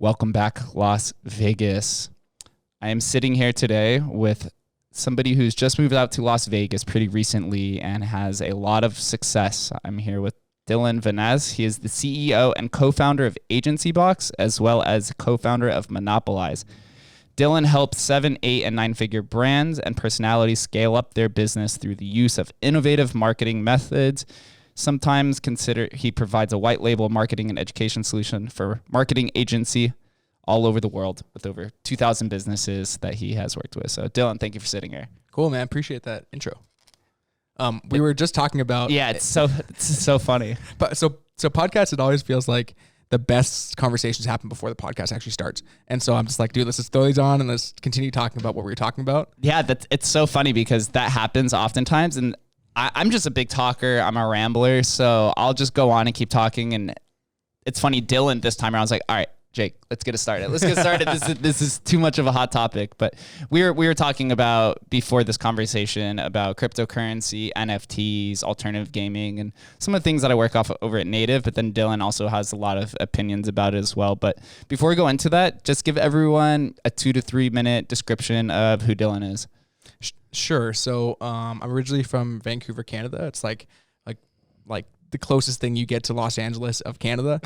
Welcome back, Las Vegas. I am sitting here today with somebody who's just moved out to Las Vegas pretty recently and has a lot of success. I'm here with Dylan Vanas. He is the CEO and co-founder of AgencyBox, as well as co-founder of Monopolize. Dylan helps 7, 8, and 9-figure brands and personalities scale up their business through the use of innovative marketing methods. Sometimes he provides a white label marketing and education solution for marketing agency all over the world with over 2,000 businesses that he has worked with. So Dylan, thank you for sitting here. Cool, man. Appreciate that intro. We were just talking about... Yeah, it's so funny. But so podcasts, it always feels like the best conversations happen before the podcast actually starts. And so I'm just like, dude, let's just throw these on and let's continue talking about what we were talking about. Yeah, it's so funny because that happens oftentimes. And I'm just a big talker. I'm a rambler. So I'll just go on and keep talking. And it's funny, Dylan this time around was like, all right, Jake, let's get it started. This is too much of a hot topic. But we were talking about before this conversation about cryptocurrency, NFTs, alternative gaming, and some of the things that I work off over at Native. But then Dylan also has a lot of opinions about it as well. But before we go into that, just give everyone a 2 to 3 minute description of who Dylan is. Sure. So I'm originally from Vancouver, Canada. It's like the closest thing you get to Los Angeles of Canada.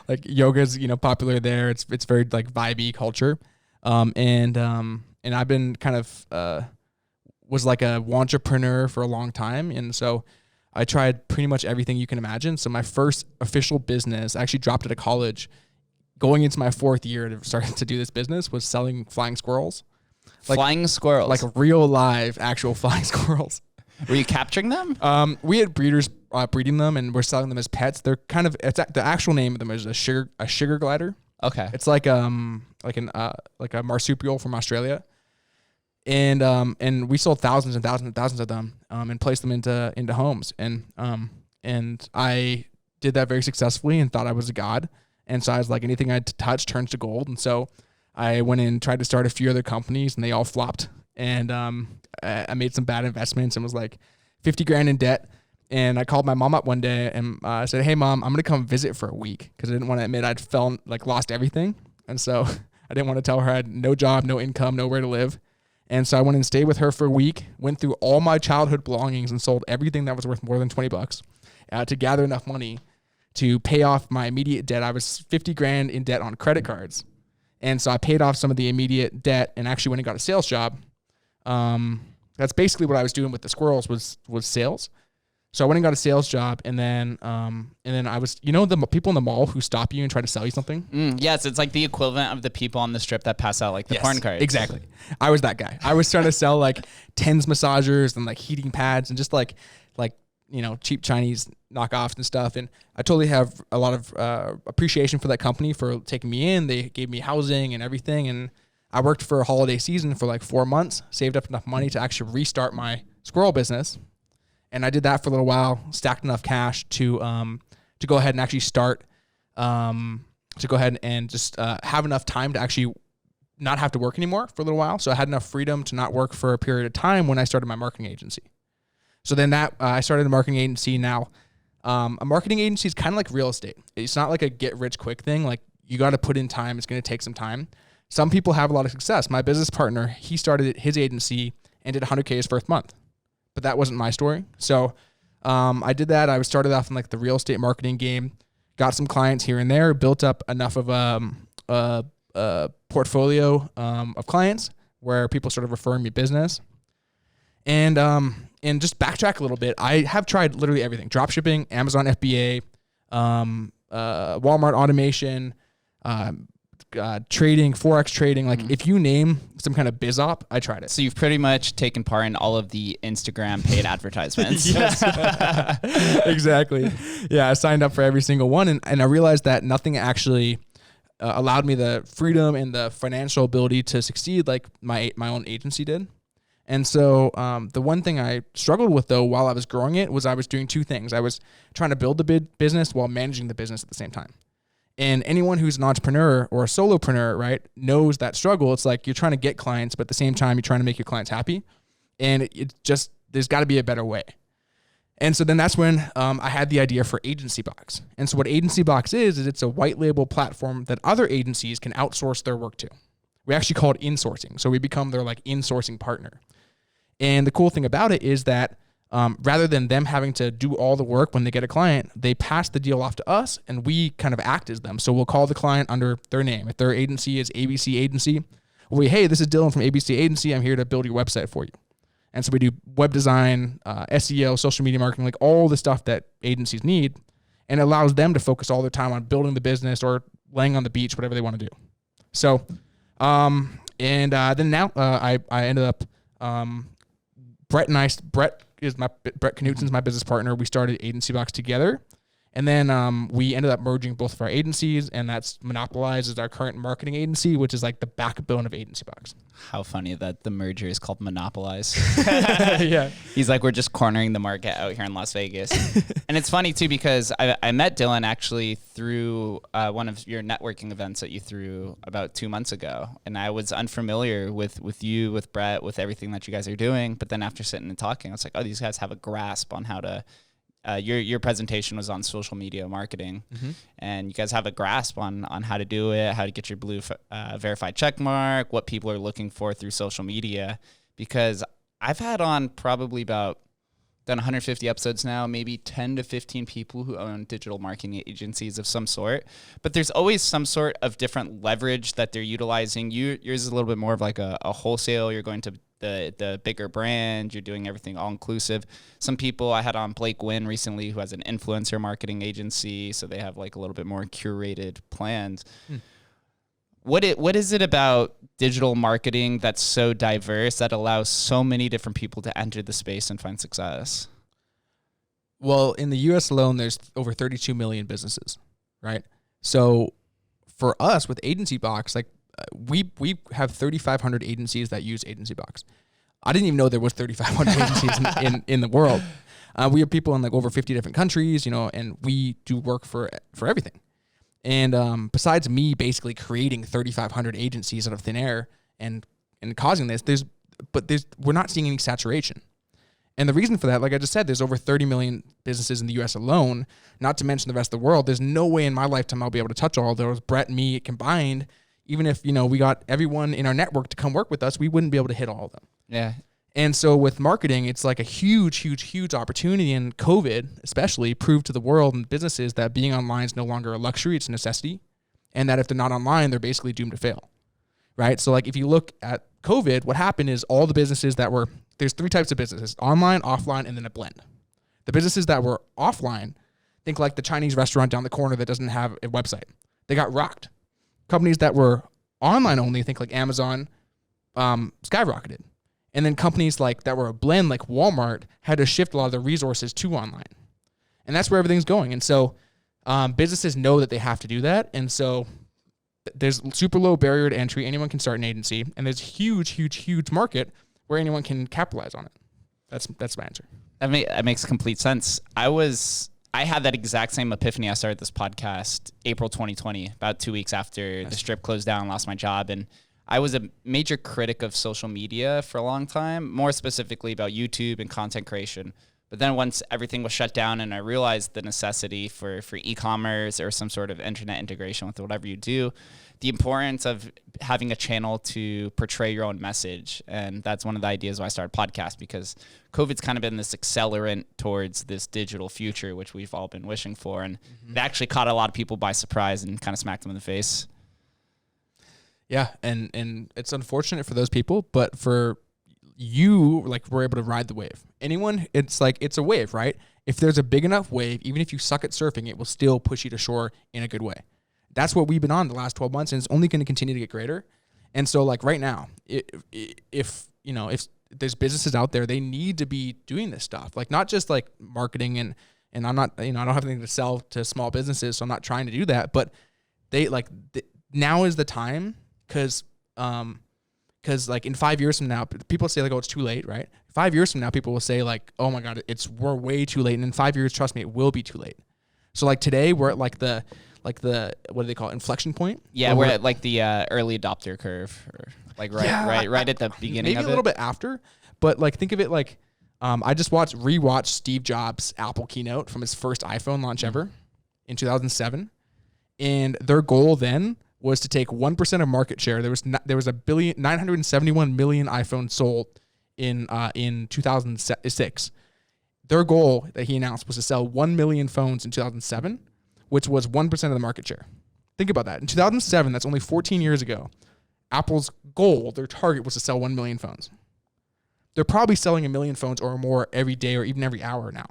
Like yoga's, popular there. It's very like vibey culture. And I've been kind of was like a wantrepreneur for a long time. And so I tried pretty much everything you can imagine. So my first official business, I actually dropped out of college, going into my 4th year to start to do this business, was selling flying squirrels. Flying squirrels? Like real live actual flying squirrels. Were you capturing them? We had breeders breeding them, and we're selling them as pets. They're kind of the actual name of them is a sugar glider. Okay, it's like a marsupial from Australia, and we sold thousands and thousands and thousands of them, and placed them into homes, and I did that very successfully and thought I was a god, and so I was like, anything I touch turns to gold, and so I went in and tried to start a few other companies, and they all flopped, and I made some bad investments and was like $50,000 in debt. And I called my mom up one day and I said, hey mom, I'm going to come visit for a week, because I didn't want to admit I'd lost everything. And so I didn't want to tell her I had no job, no income, nowhere to live. And so I went and stayed with her for a week, went through all my childhood belongings and sold everything that was worth more than $20 to gather enough money to pay off my immediate debt. I was $50,000 in debt on credit cards. And so I paid off some of the immediate debt and actually went and got a sales job. That's basically what I was doing with the squirrels was sales. So I went and got a sales job, and then I was, the people in the mall who stop you and try to sell you something? Yes, it's like the equivalent of the people on the strip that pass out like the porn cards. Exactly. I was that guy. I was trying to sell like TENS massagers and like heating pads and just like cheap Chinese knockoffs and stuff. And I totally have a lot of appreciation for that company for taking me in. They gave me housing and everything. And I worked for a holiday season for like 4 months, saved up enough money to actually restart my squirrel business. And I did that for a little while, stacked enough cash to go ahead and actually start, to go ahead and just have enough time to actually not have to work anymore for a little while. So I had enough freedom to not work for a period of time when I started my marketing agency. So then I started a marketing agency. Now, a marketing agency is kind of like real estate. It's not like a get rich quick thing. Like you got to put in time. It's going to take some time. Some people have a lot of success. My business partner, he started his agency and did 100K his first month. But that wasn't my story. So I did that. I started off in like the real estate marketing game, got some clients here and there, built up enough of a portfolio of clients where people started referring me business. And just backtrack a little bit, I have tried literally everything: dropshipping, Amazon FBA, Walmart automation, trading, Forex trading. Like if you name some kind of biz op, I tried it. So you've pretty much taken part in all of the Instagram paid advertisements. Yes, exactly. Yeah, I signed up for every single one. And I realized that nothing actually allowed me the freedom and the financial ability to succeed like my own agency did. And so the one thing I struggled with, though, while I was growing it was I was doing 2 things. I was trying to build the business while managing the business at the same time. And anyone who's an entrepreneur or a solopreneur, right, knows that struggle. It's like you're trying to get clients, but at the same time, you're trying to make your clients happy. And it just, there's got to be a better way. And so then that's when I had the idea for AgencyBox. And so what AgencyBox is it's a white label platform that other agencies can outsource their work to. We actually call it insourcing. So we become their like insourcing partner. And the cool thing about it is that rather than them having to do all the work when they get a client, they pass the deal off to us and we kind of act as them. So we'll call the client under their name. If their agency is ABC Agency, hey, this is Dylan from ABC Agency. I'm here to build your website for you. And so we do web design, SEO, social media marketing, like all the stuff that agencies need. And it allows them to focus all their time on building the business or laying on the beach, whatever they want to do. So, then now I ended up, Brett Knutson's my business partner. We started AgencyBox together. And then we ended up merging both of our agencies, and that's Monopolize is our current marketing agency, which is like the backbone of AgencyBox. How funny that the merger is called Monopolize. Yeah. He's like, we're just cornering the market out here in Las Vegas. And it's funny too, because I met Dylan actually through one of your networking events that you threw about 2 months ago. And I was unfamiliar with you, with Brett, with everything that you guys are doing. But then after sitting and talking, I was like, oh, these guys have a grasp on how to your presentation was on social media marketing, and you guys have a grasp on how to do it, how to get your blue verified check mark, what people are looking for through social media. Because I've had on probably done 150 episodes now, maybe 10 to 15 people who own digital marketing agencies of some sort. But there's always some sort of different leverage that they're utilizing. Yours is a little bit more of like a wholesale. You're going to the bigger brand. You're doing everything all inclusive. Some people, I had on Blake Wynn recently, who has an influencer marketing agency. So they have like a little bit more curated plans. What is it about digital marketing that's so diverse that allows so many different people to enter the space and find success? Well, in the US alone, there's over 32 million businesses, right? So for us with AgencyBox, like we have 3,500 agencies that use AgencyBox. I didn't even know there was 3,500 agencies in the world. We have people in like over 50 different countries, and we do work for everything. And besides me basically creating 3,500 agencies out of thin air and causing this, we're not seeing any saturation. And the reason for that, like I just said, there's over 30 million businesses in the US alone, not to mention the rest of the world. There's no way in my lifetime I'll be able to touch all those. Brett and me combined, even if, we got everyone in our network to come work with us, we wouldn't be able to hit all of them. Yeah. And so with marketing, it's like a huge, huge, huge opportunity. And COVID especially proved to the world and businesses that being online is no longer a luxury, it's a necessity. And that if they're not online, they're basically doomed to fail, right? So like if you look at COVID, what happened is all the businesses there's three types of businesses: online, offline, and then a blend. The businesses that were offline, think like the Chinese restaurant down the corner that doesn't have a website. They got rocked. Companies that were online only, think like Amazon, skyrocketed. And then companies that were a blend, like Walmart, had to shift a lot of their resources to online. And that's where everything's going. And so businesses know that they have to do that. And so there's super low barrier to entry. Anyone can start an agency. And there's huge, huge, huge market where anyone can capitalize on it. That's my answer. That makes complete sense. I had that exact same epiphany. I started this podcast April 2020, about 2 weeks after the strip closed down, lost my job. And I was a major critic of social media for a long time, more specifically about YouTube and content creation. But then once everything was shut down and I realized the necessity for e-commerce or some sort of internet integration with whatever you do, the importance of having a channel to portray your own message. And that's one of the ideas why I started podcast, because COVID's kind of been this accelerant towards this digital future, which we've all been wishing for. And it actually caught a lot of people by surprise and kind of smacked them in the face. Yeah, and it's unfortunate for those people, but for you, we're able to ride the wave. Anyone, it's a wave, right? If there's a big enough wave, even if you suck at surfing, it will still push you to shore in a good way. That's what we've been on the last 12 months, and it's only going to continue to get greater. And so, right now, if there's businesses out there, they need to be doing this stuff, not just marketing and I'm not, I don't have anything to sell to small businesses, so I'm not trying to do that, but they now is the time. Because in 5 years from now, people say oh, it's too late, right? 5 years from now, people will say oh my God, we're way too late. And in 5 years, trust me, it will be too late. So today we're at the what do they call it? Inflection point? Yeah, we're at the early adopter curve, or right at the beginning maybe of it. A little bit after, but think of it I just rewatched Steve Jobs' Apple keynote from his first iPhone launch ever in 2007. And their goal then was to take 1% of market share. There was 971 million iPhones sold in 2006. Their goal that he announced was to sell 1 million phones in 2007, which was 1% of the market share. Think about that. In 2007, that's only 14 years ago, Apple's goal, their target, was to sell 1 million phones. They're probably selling 1 million phones or more every day or even every hour now.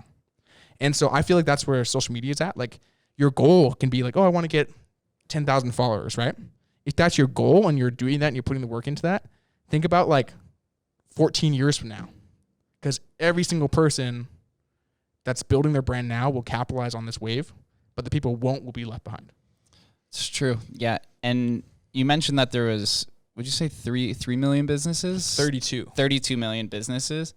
And so I feel like that's where social media is at. Like, your goal can be like, oh, I want to get 10,000 followers, right? If that's your goal and you're doing that and you're putting the work into that, think about like 14 years from now. Because every single person that's building their brand now will capitalize on this wave, but the people will be left behind. It's true. Yeah. And you mentioned that there was, would you say 3 million businesses? 32 million businesses.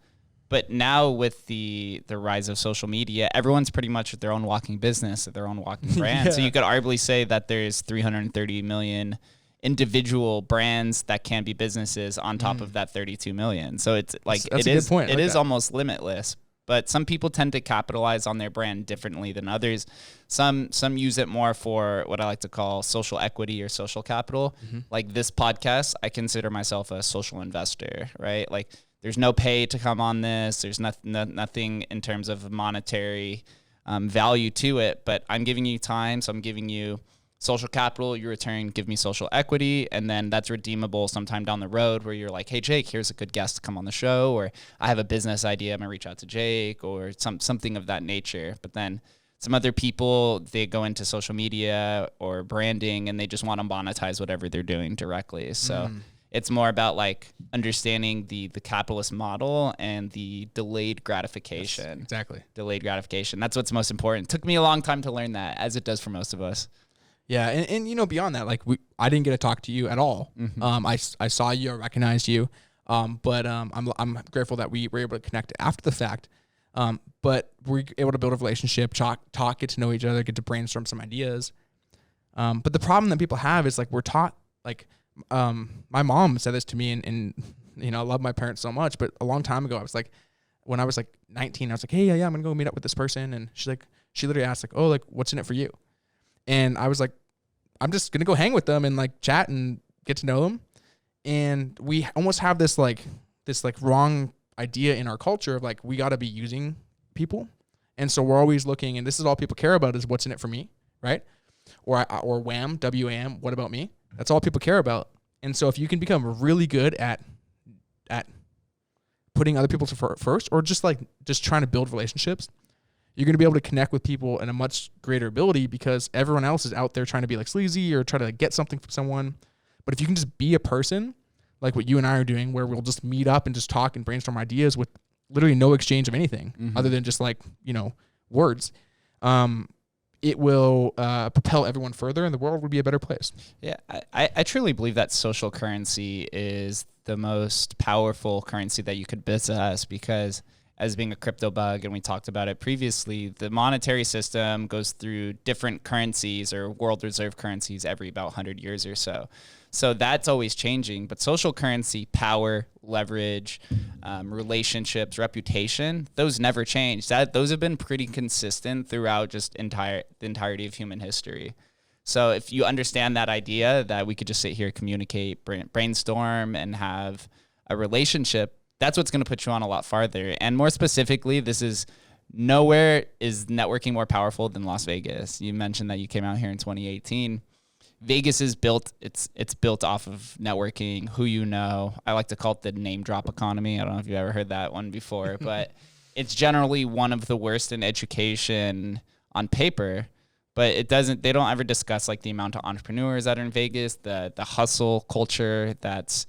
But now with the rise of social media, everyone's pretty much their own walking business, their own walking brand. Yeah. So you could arguably say that there's 330 million individual brands that can be businesses on top of that 32 million. So it's like, that's a good point. It is almost limitless. But some people tend to capitalize on their brand differently than others. Some use it more for what I like to call social equity or social capital. Like this podcast, I consider myself a social investor, right? Like, there's no pay to come on this. There's nothing in terms of monetary value to it, but I'm giving you time. So I'm giving you social capital. You return, give me social equity. And then that's redeemable sometime down the road where you're like, hey, Jake, here's a good guest to come on the show. Or I have a business idea. I'm going to reach out to Jake or something of that nature. But then some other people, they go into social media or branding and they just want to monetize whatever they're doing directly. So it's more about like understanding the capitalist model and the delayed gratification. Yes, exactly. Delayed gratification. That's what's most important. It took me a long time to learn that, as it does for most of us. Yeah, and you know, beyond that, like I didn't get to talk to you at all. I saw you, I recognized you, but I'm grateful that we were able to connect after the fact. But we're able to build a relationship, talk, get to know each other, get to brainstorm some ideas. But the problem that people have is like we're taught like. My mom said this to me and you know, I love my parents so much, but a long time ago, when I was like 19, I was like, hey, yeah, I'm going to go meet up with this person. And she literally asked like, oh, like what's in it for you? And I was like, I'm just going to go hang with them and like chat and get to know them. And we almost have this wrong idea in our culture of like, we got to be using people. And so we're always looking, and this is all people care about is what's in it for me. Right. Or WAM, WAM, what about me? That's all people care about. And so if you can become really good at putting other people first, or just trying to build relationships, you're going to be able to connect with people in a much greater ability because everyone else is out there trying to be like sleazy or try to get something from someone. But if you can just be a person like what you and I are doing, where we'll just meet up and just talk and brainstorm ideas with literally no exchange of anything other than just like, you know, words, it will propel everyone further and the world would be a better place. Yeah, I truly believe that social currency is the most powerful currency that you could possess because as being a crypto bug, and we talked about it previously, the monetary system goes through different currencies or world reserve currencies every about 100 years or so. So that's always changing. But social currency, power, leverage, relationships, reputation, those never change. Those have been pretty consistent throughout just the entirety of human history. So if you understand that idea that we could just sit here, communicate, brainstorm, and have a relationship, that's what's going to put you on a lot farther. And more specifically, nowhere is networking more powerful than Las Vegas. You mentioned that you came out here in 2018. Vegas is built, it's built off of networking, who you know. I like to call it the name drop economy. I don't know if you've ever heard that one before, but it's generally one of the worst in education on paper. But they don't ever discuss like the amount of entrepreneurs that are in Vegas, the hustle culture that's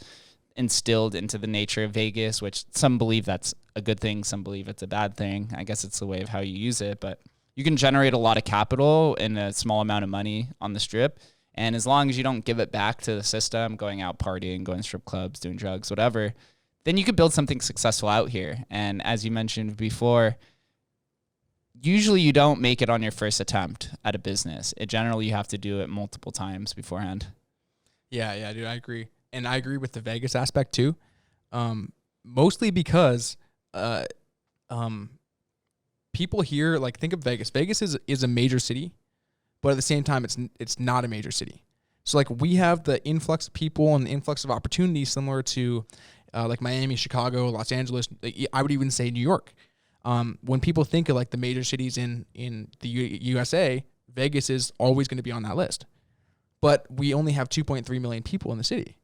instilled into the nature of Vegas, which some believe that's a good thing, some believe it's a bad thing. I guess it's the way of how you use it, but you can generate a lot of capital in a small amount of money on the Strip. And as long as you don't give it back to the system, going out partying, going to strip clubs, doing drugs, whatever, then you could build something successful out here. And as you mentioned before, usually you don't make it on your first attempt at a business. You have to do it multiple times beforehand. Yeah, dude, I agree. And I agree with the Vegas aspect too. Mostly because people here, like, think of Vegas. Vegas is a major city, but at the same time, it's not a major city. So like we have the influx of people and the influx of opportunities similar to like Miami, Chicago, Los Angeles. I would even say New York. When people think of like the major cities in the USA, Vegas is always going to be on that list. But we only have 2.3 million people in the city.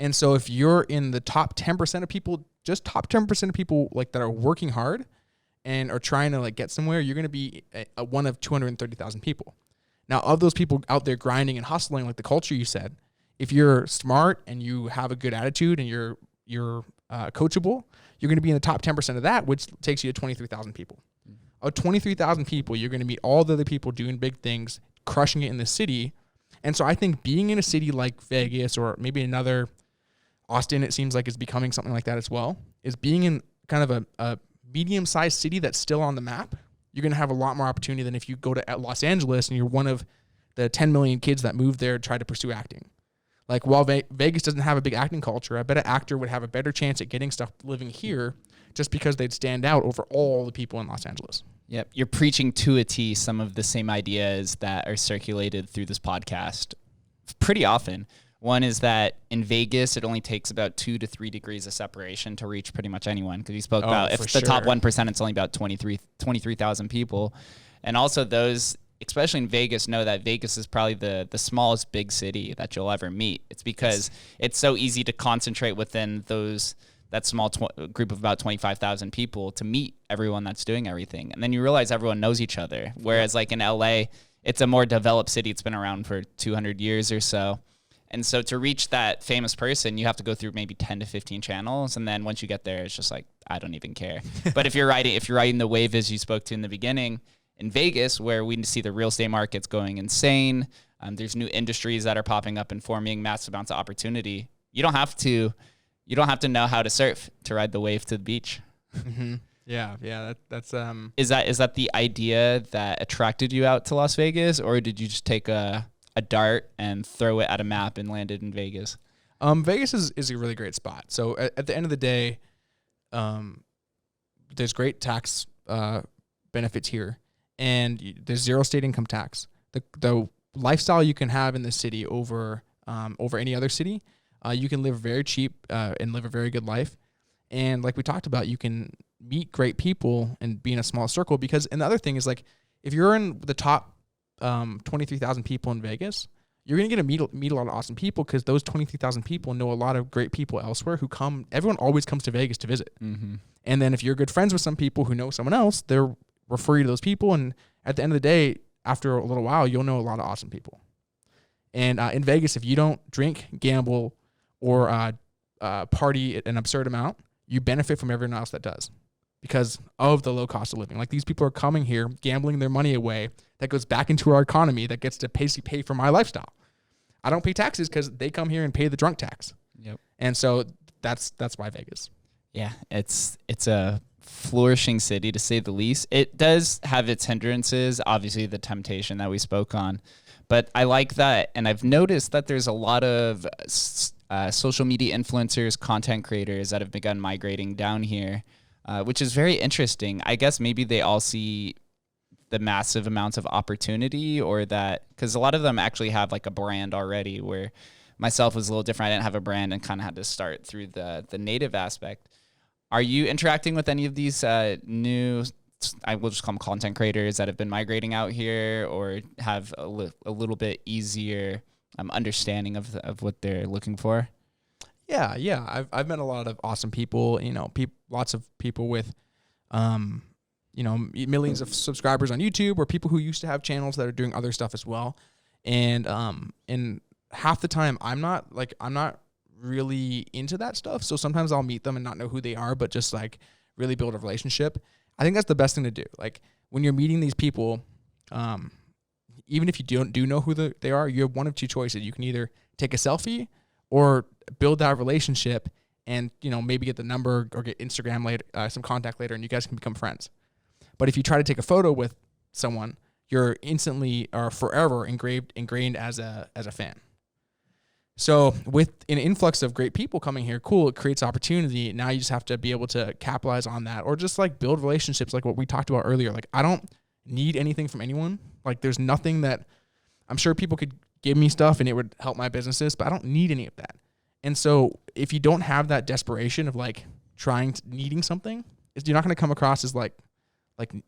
And so if you're in the top 10% of people, just top 10% of people like that are working hard and are trying to like get somewhere, you're going to be one of 230,000 people. Now, of those people out there grinding and hustling, like the culture you said, if you're smart and you have a good attitude and you're coachable, you're going to be in the top 10% of that, which takes you to 23,000 people. Of 23,000 people, you're going to meet all the other people doing big things, crushing it in the city. And so I think being in a city like Vegas or maybe another Austin, it seems like is becoming something like that as well, is being in kind of a medium-sized city that's still on the map. You're going to have a lot more opportunity than if you go to Los Angeles and you're one of the 10 million kids that moved there to try to pursue acting. Like while Vegas doesn't have a big acting culture, I bet an actor would have a better chance at getting stuff living here just because they'd stand out over all the people in Los Angeles. Yep. You're preaching to a T some of the same ideas that are circulated through this podcast pretty often. One is that in Vegas, it only takes about 2 to 3 degrees of separation to reach pretty much anyone. Because you spoke about if the top 1%, it's only about 23,000 people. And also those, especially in Vegas, know that Vegas is probably the smallest big city that you'll ever meet. It's because it's so easy to concentrate within that small group of about 25,000 people to meet everyone that's doing everything. And then you realize everyone knows each other. Whereas like in LA, it's a more developed city. It's been around for 200 years or so. And so to reach that famous person, you have to go through maybe 10 to 15 channels. And then once you get there, it's just like, I don't even care. But if you're riding the wave as you spoke to in the beginning in Vegas, where we see the real estate markets going insane, there's new industries that are popping up and forming massive amounts of opportunity. You don't have to know how to surf to ride the wave to the beach. Mm-hmm. Yeah. That's Is that the idea that attracted you out to Las Vegas, or did you just take a dart and throw it at a map and landed in Vegas? Vegas is a really great spot. So at the end of the day, there's great tax benefits here, and there's zero state income tax. The lifestyle you can have in the city over any other city, you can live very cheap and live a very good life. And like we talked about, you can meet great people and be in a small circle. And the other thing is, like, if you're in the top 23,000 people in Vegas, you're going to get to meet a lot of awesome people, because those 23,000 people know a lot of great people elsewhere who come. Everyone always comes to Vegas to visit. Mm-hmm. And then if you're good friends with some people who know someone else, they'll refer you to those people. And at the end of the day, after a little while, you'll know a lot of awesome people. And in Vegas, if you don't drink, gamble, or party an absurd amount, you benefit from everyone else that does, because of the low cost of living. Like, these people are coming here, gambling their money away. That goes back into our economy that gets to pay for my lifestyle. I don't pay taxes because they come here and pay the drunk tax. Yep. And so that's why Vegas. Yeah, it's a flourishing city, to say the least. It does have its hindrances, obviously the temptation that we spoke on. But I like that, and I've noticed that there's a lot of social media influencers, content creators that have begun migrating down here, which is very interesting. I guess maybe they all see the massive amounts of opportunity, or that, because a lot of them actually have like a brand already, where myself was a little different. I didn't have a brand and kind of had to start through the native aspect. Are you interacting with any of these new, I will just call them content creators, that have been migrating out here, or have a little bit easier understanding of what they're looking for? Yeah. I've met a lot of awesome people, lots of people with, millions of subscribers on YouTube, or people who used to have channels that are doing other stuff as well. And half the time I'm not really into that stuff. So sometimes I'll meet them and not know who they are, but just like really build a relationship. I think that's the best thing to do. Like, when you're meeting these people, even if you do know who they are, you have one of two choices. You can either take a selfie or build that relationship and, maybe get the number or get Instagram later, some contact later, and you guys can become friends. But if you try to take a photo with someone, you're instantly or forever ingrained as a fan. So with an influx of great people coming here, cool, it creates opportunity. Now you just have to be able to capitalize on that, or just like build relationships like what we talked about earlier. Like I don't need anything from anyone. Like there's nothing that I'm sure people could give me stuff and it would help my businesses, but I don't need any of that. And so if you don't have that desperation of like needing something, you're not going to come across as like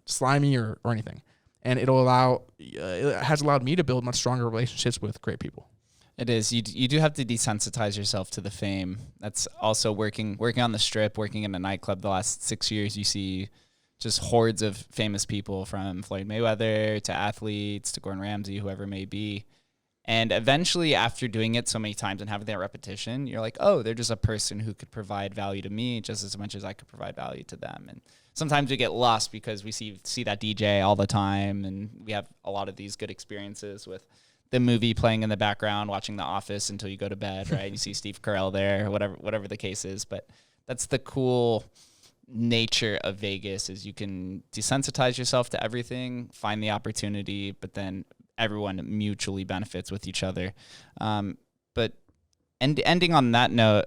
slimy or anything. And it has allowed me to build much stronger relationships with great people. It is. You do have to desensitize yourself to the fame. That's also working on the strip, working in a nightclub. The last 6 years, you see just hordes of famous people, from Floyd Mayweather to athletes to Gordon Ramsay, whoever it may be. And eventually, after doing it so many times and having that repetition, you're like, oh, they're just a person who could provide value to me just as much as I could provide value to them. And sometimes we get lost because we see that DJ all the time, and we have a lot of these good experiences with the movie playing in the background, watching The Office until you go to bed, right? You see Steve Carell there, whatever the case is. But that's the cool nature of Vegas, is you can desensitize yourself to everything, find the opportunity, but then everyone mutually benefits with each other. But ending on that note,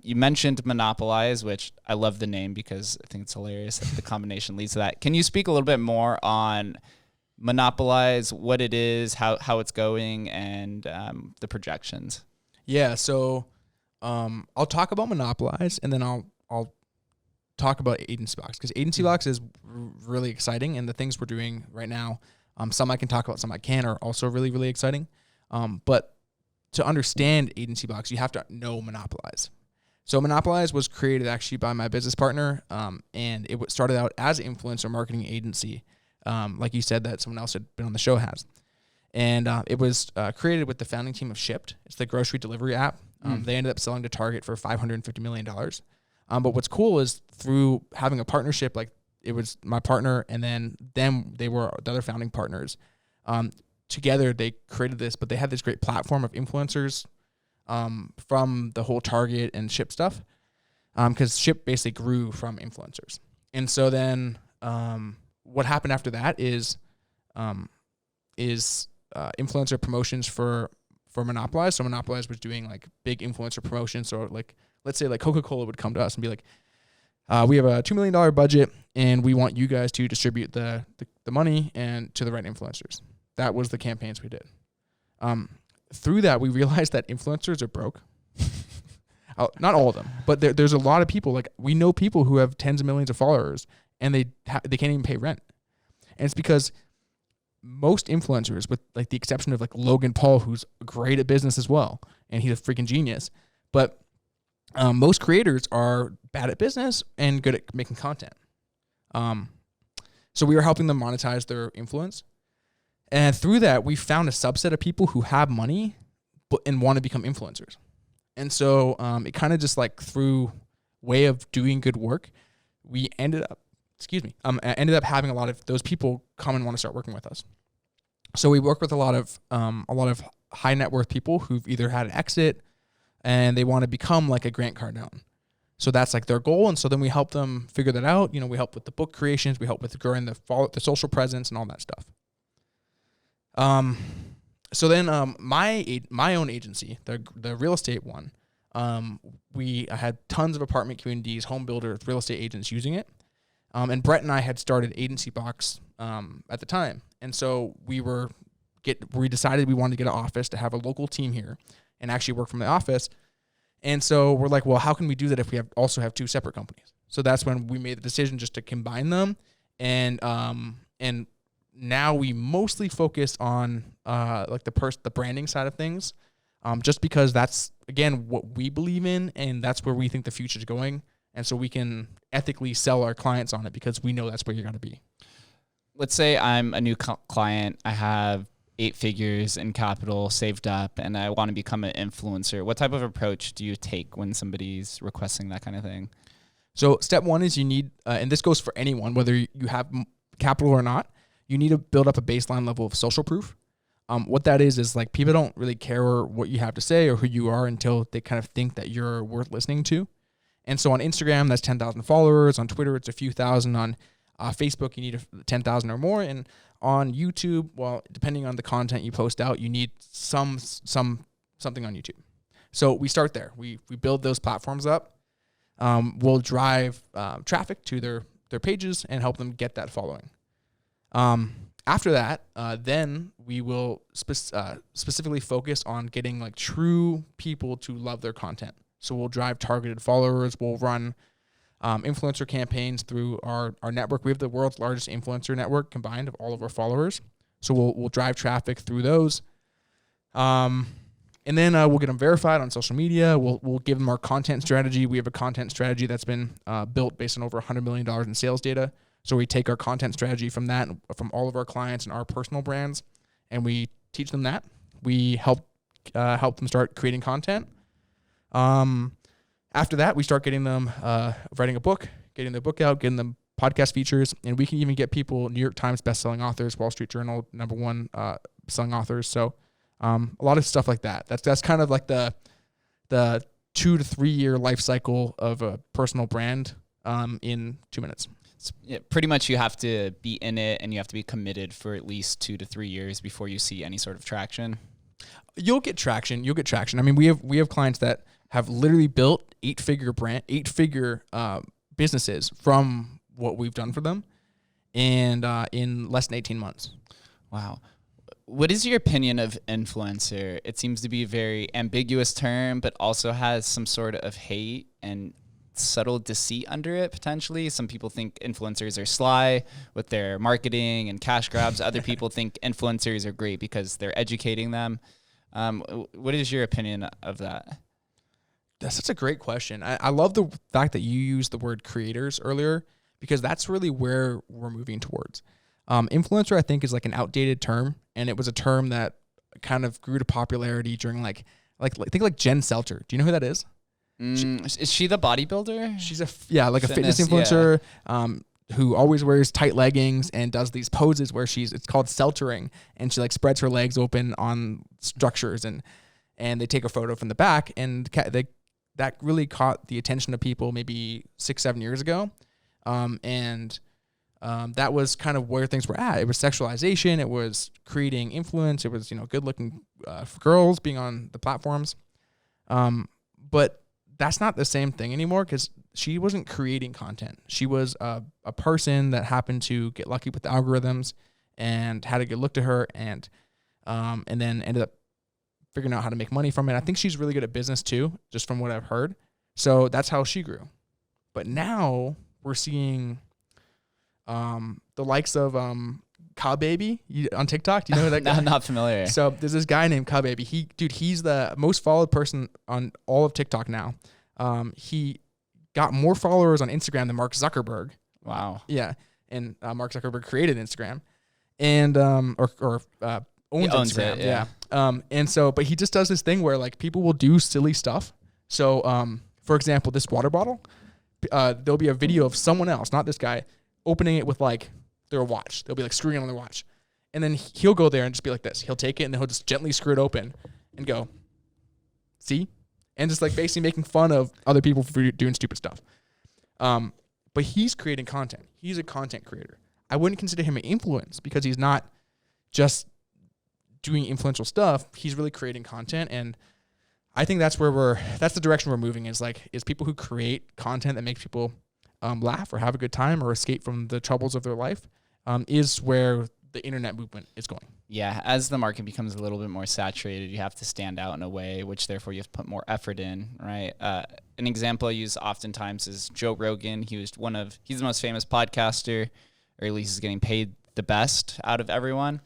you mentioned Monopolize, which I love the name because I think it's hilarious that the combination leads to that. Can you speak a little bit more on Monopolize, what it is, how it's going, and the projections? Yeah, so I'll talk about Monopolize, and then I'll talk about AgencyBox, because AgencyBox is really exciting, and the things we're doing right now, some I can talk about, some I can, are also really, really exciting. But to understand AgencyBox, you have to know Monopolize. So Monopolize was created actually by my business partner, and it started out as an influencer marketing agency, like you said that someone else had been on the show has. And it was created with the founding team of Shipped. It's the grocery delivery app. They ended up selling to Target for $550 million. But what's cool is through having a partnership, like it was my partner and then they were the other founding partners. Together they created this, but they had this great platform of influencers from the whole Target and Shipt stuff, because Shipt basically grew from influencers. And so then what happened after that is influencer promotions for Monopolize. So Monopolize was doing like big influencer promotions. So like, let's say like Coca-Cola would come to us and be like, we have a $2 million budget and we want you guys to distribute the money and to the right influencers. That was the campaigns we did. Through that, we realized that influencers are broke. Not all of them, but there's a lot of people. Like we know people who have tens of millions of followers and they can't even pay rent. And it's because most influencers, with like the exception of like Logan Paul, who's great at business as well, and he's a freaking genius, but most creators are bad at business and good at making content. So we were helping them monetize their influence. And through that, we found a subset of people who have money and want to become influencers. And so it kind of just like through way of doing good work, we ended up having a lot of those people come and want to start working with us. So we work with a lot of high net worth people who've either had an exit and they want to become like a Grant Cardone. So that's like their goal. And so then we help them figure that out. We help with the book creations. We help with growing the social presence and all that stuff. So then my own agency, the real estate one, I had tons of apartment communities, home builders, real estate agents using it. And Brett and I had started AgencyBox at the time. And so we decided we wanted to get an office to have a local team here and actually work from the office. And so we're like, well, how can we do that if we also have two separate companies? So that's when we made the decision just to combine them. And now we mostly focus on like the branding side of things, just because that's, again, what we believe in, and that's where we think the future is going. And so we can ethically sell our clients on it because we know that's where you're going to be. Let's say I'm a new client. I have 8 figures in capital saved up and I want to become an influencer. What type of approach do you take when somebody's requesting that kind of thing? So step one is you need, and this goes for anyone, whether you have capital or not, you need to build up a baseline level of social proof. What that is like people don't really care what you have to say or who you are until they kind of think that you're worth listening to. And so on Instagram, that's 10,000 followers. On Twitter, it's a few thousand. On Facebook, you need 10,000 or more. And on YouTube, well, depending on the content you post out, you need something on YouTube. So we start there. We build those platforms up. We'll drive traffic to their pages and help them get that following. After that, then we will specifically focus on getting like true people to love their content. So we'll drive targeted followers. We'll run influencer campaigns through our network. We have the world's largest influencer network combined of all of our followers. So we'll drive traffic through those. And then we'll get them verified on social media. We'll give them our content strategy. We have a content strategy that's been built based on over $100 million in sales data. So we take our content strategy from that, from all of our clients and our personal brands, and we teach them that. We help them start creating content. After that, we start getting them writing a book, getting their book out, getting them podcast features, and we can even get people New York Times bestselling authors, Wall Street Journal #1 selling authors. So a lot of stuff like that. That's kind of like the 2 to 3 year life cycle of a personal brand in 2 minutes. Yeah, pretty much you have to be in it and you have to be committed for at least 2 to 3 years before you see any sort of traction. You'll get traction. I mean, we have clients that have literally built 8-figure businesses from what we've done for them, and in less than 18 months. Wow. What is your opinion of influencer? It seems to be a very ambiguous term, but also has some sort of hate and subtle deceit under it, potentially. Some people think influencers are sly with their marketing and cash grabs. Other people think influencers are great because they're educating them. What is your opinion of that? That's such a great question. I love the fact that you used the word creators earlier, because that's really where we're moving towards. Influencer, I think, is like an outdated term, and it was a term that kind of grew to popularity during like think like Jen Selter. Do you know who that is? Is she the bodybuilder? She's a fitness influencer who always wears tight leggings and does these poses where it's called seltering, and she like spreads her legs open on structures, and they take a photo from the back, and that really caught the attention of people maybe 6-7 years ago. That was kind of where things were at. It was sexualization. It was creating influence. It was, good looking girls being on the platforms. But that's not the same thing anymore, because she wasn't creating content. She was a person that happened to get lucky with the algorithms and had a good look to her, and then ended up figuring out how to make money from it. I think she's really good at business too, just from what I've heard. So that's how she grew. But now we're seeing the likes of Ka Baby on TikTok. Do you know who that guy? I'm not familiar. So there's this guy named Ka Baby. He's the most followed person on all of TikTok now. He got more followers on Instagram than Mark Zuckerberg. Wow. Yeah, and Mark Zuckerberg created Instagram, and owns Instagram. It, yeah. But he just does this thing where like people will do silly stuff. So for example, this water bottle, there'll be a video of someone else, not this guy, opening it with like their watch. They'll be like screwing on their watch. And then he'll go there and just be like this. He'll take it and then he'll just gently screw it open and go, see? And just like basically making fun of other people for doing stupid stuff. But he's creating content. He's a content creator. I wouldn't consider him an influence, because he's not just doing influential stuff. He's really creating content. And I think that's the direction we're moving, is people who create content that makes people laugh or have a good time or escape from the troubles of their life, is where the internet movement is going. Yeah, as the market becomes a little bit more saturated, you have to stand out in a way, which therefore you have to put more effort in, right? An example I use oftentimes is Joe Rogan. He's the most famous podcaster, or at least he's getting paid the best out of everyone.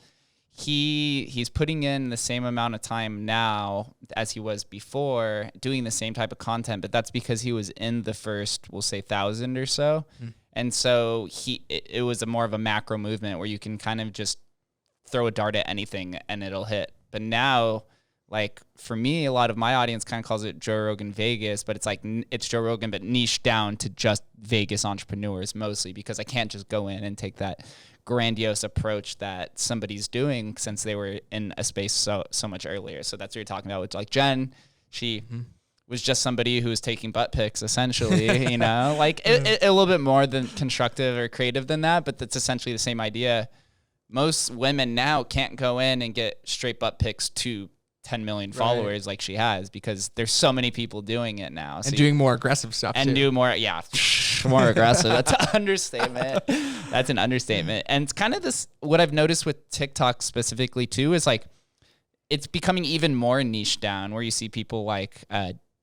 He's putting in the same amount of time now as he was before, doing the same type of content, but that's because he was in the first, we'll say, 1,000 or so. And so it was more of a macro movement where you can kind of just throw a dart at anything and it'll hit. But now, like for me, a lot of my audience kind of calls it Joe Rogan Vegas, but it's like it's Joe Rogan, but niche down to just Vegas entrepreneurs mostly, because I can't just go in and take that grandiose approach that somebody's doing since they were in a space so much earlier. So that's what you're talking about with like Jen. She was just somebody who was taking butt pics, essentially, like a little bit more than constructive or creative than that, but that's essentially the same idea. Most women now can't go in and get straight butt pics to 10 million followers like she has, because there's so many people doing it now. And doing more aggressive stuff and too. do more, more aggressive. That's an understatement. That's an understatement. And it's kind of this, what I've noticed with TikTok specifically too, is like, it's becoming even more niche down, where you see people like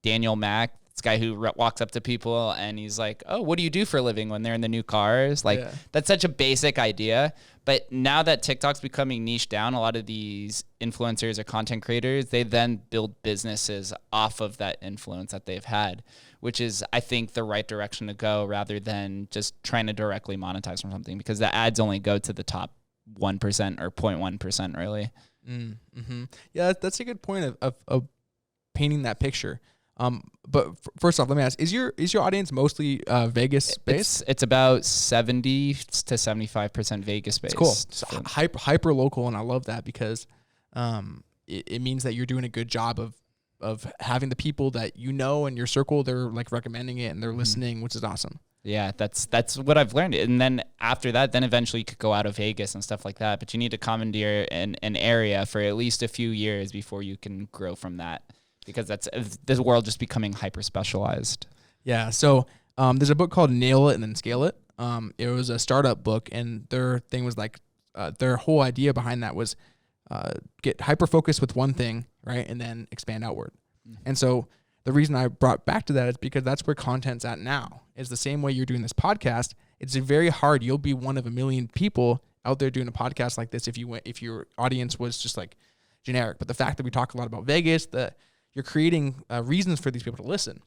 Daniel Mack, this guy who walks up to people and he's like, oh, what do you do for a living, when they're in the new cars? Like, that's such a basic idea. But now that TikTok's becoming niche down, a lot of these influencers or content creators, they then build businesses off of that influence that they've had, which is, I think, the right direction to go, rather than just trying to directly monetize from something, because the ads only go to the top 1% or 0.1% really. Mm-hmm. Yeah, that's a good point of painting that picture. But first off, let me ask: is your audience mostly Vegas based? It's about 70 to 75% Vegas based. It's cool. So hyper local, and I love that, because it means that you're doing a good job of having the people that you know in your circle, they're like recommending it and they're listening, which is awesome. Yeah, that's what I've learned. And then after that, then eventually you could go out of Vegas and stuff like that. But you need to commandeer an area for at least a few years before you can grow from that, because that's this world just becoming hyper specialized. Yeah. So there's a book called Nail It and Then Scale It. It was a startup book, and their thing was like their whole idea behind that was get hyper focused with one thing, right, and then expand outward. Mm-hmm. And so the reason I brought back to that is because that's where content's at now. Is the same way you're doing this podcast. It's very hard. You'll be one of a million people out there doing a podcast like this if your audience was just like generic. But the fact that we talk a lot about Vegas, that you're creating reasons for these people to listen.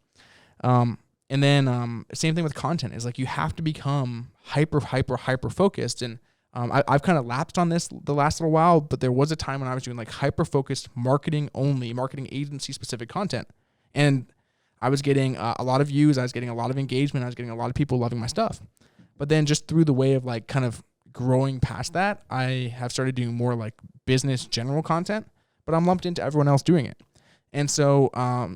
And then same thing with content, is like you have to become hyper focused. And I've kind of lapsed on this the last little while, but there was a time when I was doing like hyper focused marketing agency specific content. And I was getting a lot of views. I was getting a lot of engagement. I was getting a lot of people loving my stuff. But then just through the way of like kind of growing past that, I have started doing more like business general content, but I'm lumped into everyone else doing it. And so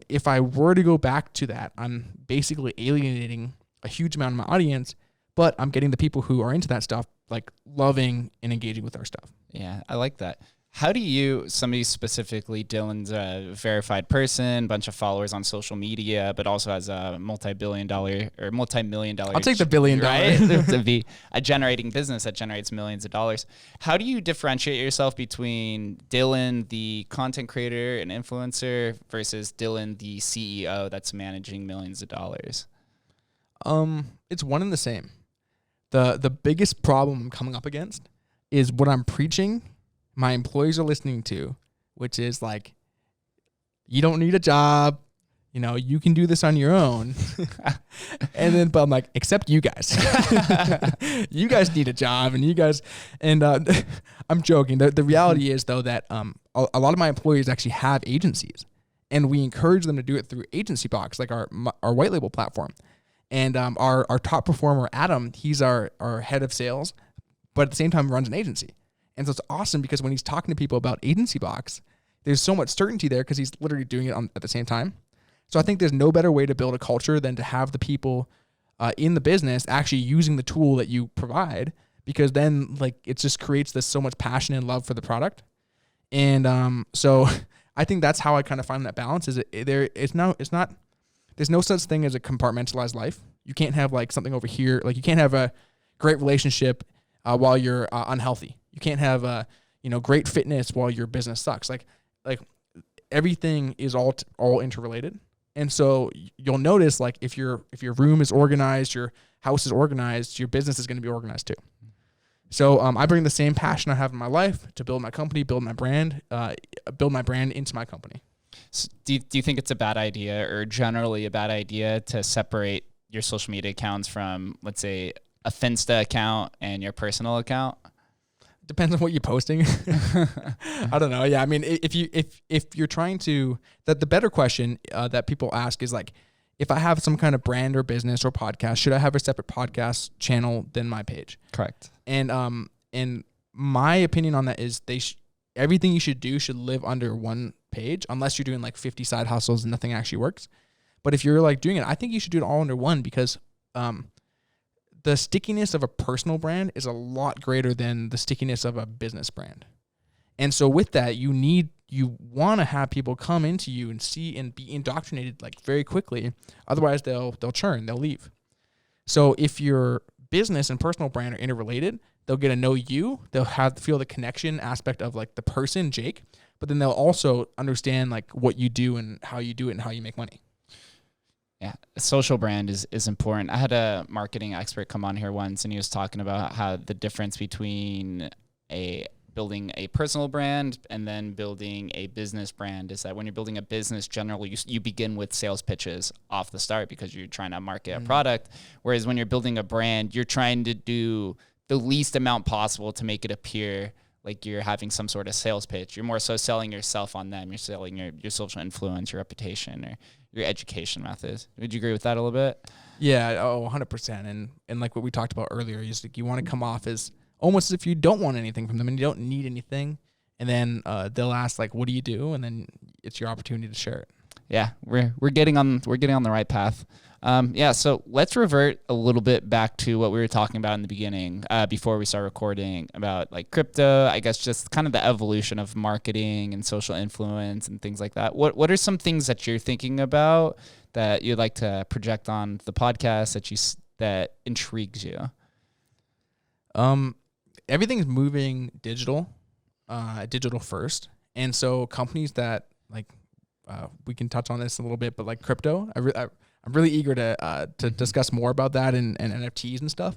if I were to go back to that, I'm basically alienating a huge amount of my audience, but I'm getting the people who are into that stuff like loving and engaging with our stuff. Yeah, I like that. How do you, somebody specifically, Dylan's a verified person, bunch of followers on social media, but also has a multi-million dollar. I'll take the $1 billion. Right? To be a generating business that generates millions of dollars. How do you differentiate yourself between Dylan, the content creator and influencer, versus Dylan, the CEO that's managing millions of dollars? It's one and the same. The biggest problem I'm coming up against is what I'm preaching my employees are listening to, which is like, you don't need a job, you can do this on your own. And then, but I'm like, except you guys, you guys need a job, and I'm joking. The reality is though that a lot of my employees actually have agencies, and we encourage them to do it through AgencyBox, like our white label platform. And our top performer, Adam, he's our head of sales, but at the same time runs an agency. And so it's awesome because when he's talking to people about AgencyBox, there's so much certainty there because he's literally doing it at the same time. So I think there's no better way to build a culture than to have the people in the business actually using the tool that you provide, because then like it just creates this so much passion and love for the product. And so I think that's how I kind of find that balance. There's no such thing as a compartmentalized life. You can't have like something over here. Like you can't have a great relationship while you're unhealthy. You can't have great fitness while your business sucks. Like everything is all interrelated. And so you'll notice like if your room is organized, your house is organized, your business is going to be organized too. So I bring the same passion I have in my life to build my company, build my brand into my company. So do you think it's a bad idea, or generally a bad idea, to separate your social media accounts from, let's say, a Finsta account and your personal account? Depends on what you're posting. I don't know. Yeah. I mean, if you're trying to, the better question that people ask is like, if I have some kind of brand or business or podcast, should I have a separate podcast channel than my page? Correct. And my opinion on that is everything you should do should live under one page, unless you're doing like 50 side hustles and nothing actually works. But if you're like doing it, I think you should do it all under one, because the stickiness of a personal brand is a lot greater than the stickiness of a business brand. And so with that, you want to have people come into you and see and be indoctrinated like very quickly. Otherwise they'll churn, they'll leave. So if your business and personal brand are interrelated, they'll get to know you. They'll feel the connection aspect of like the person, Jake, but then they'll also understand like what you do and how you do it and how you make money. Yeah, a social brand is important. I had a marketing expert come on here once, and he was talking about how the difference between building a personal brand and then building a business brand is that when you're building a business, generally you begin with sales pitches off the start because you're trying to market a product. Whereas when you're building a brand, you're trying to do the least amount possible to make it appear like you're having some sort of sales pitch. You're more so selling yourself on them. You're selling your social influence, your reputation, or your education methods. Would you agree with that a little bit? Yeah, 100%. And like what we talked about earlier, is like you want to come off as almost as if you don't want anything from them and you don't need anything. And then they'll ask like, what do you do? And then it's your opportunity to share it. Yeah, we're getting on the right path. So let's revert a little bit back to what we were talking about in the beginning, before we start recording, about like crypto, I guess just kind of the evolution of marketing and social influence and things like that. What are some things that you're thinking about that you'd like to project on the podcast that intrigues you? Everything's moving digital first. And so companies that like, we can touch on this a little bit, but like crypto, I'm really eager to discuss more about that and NFTs and stuff.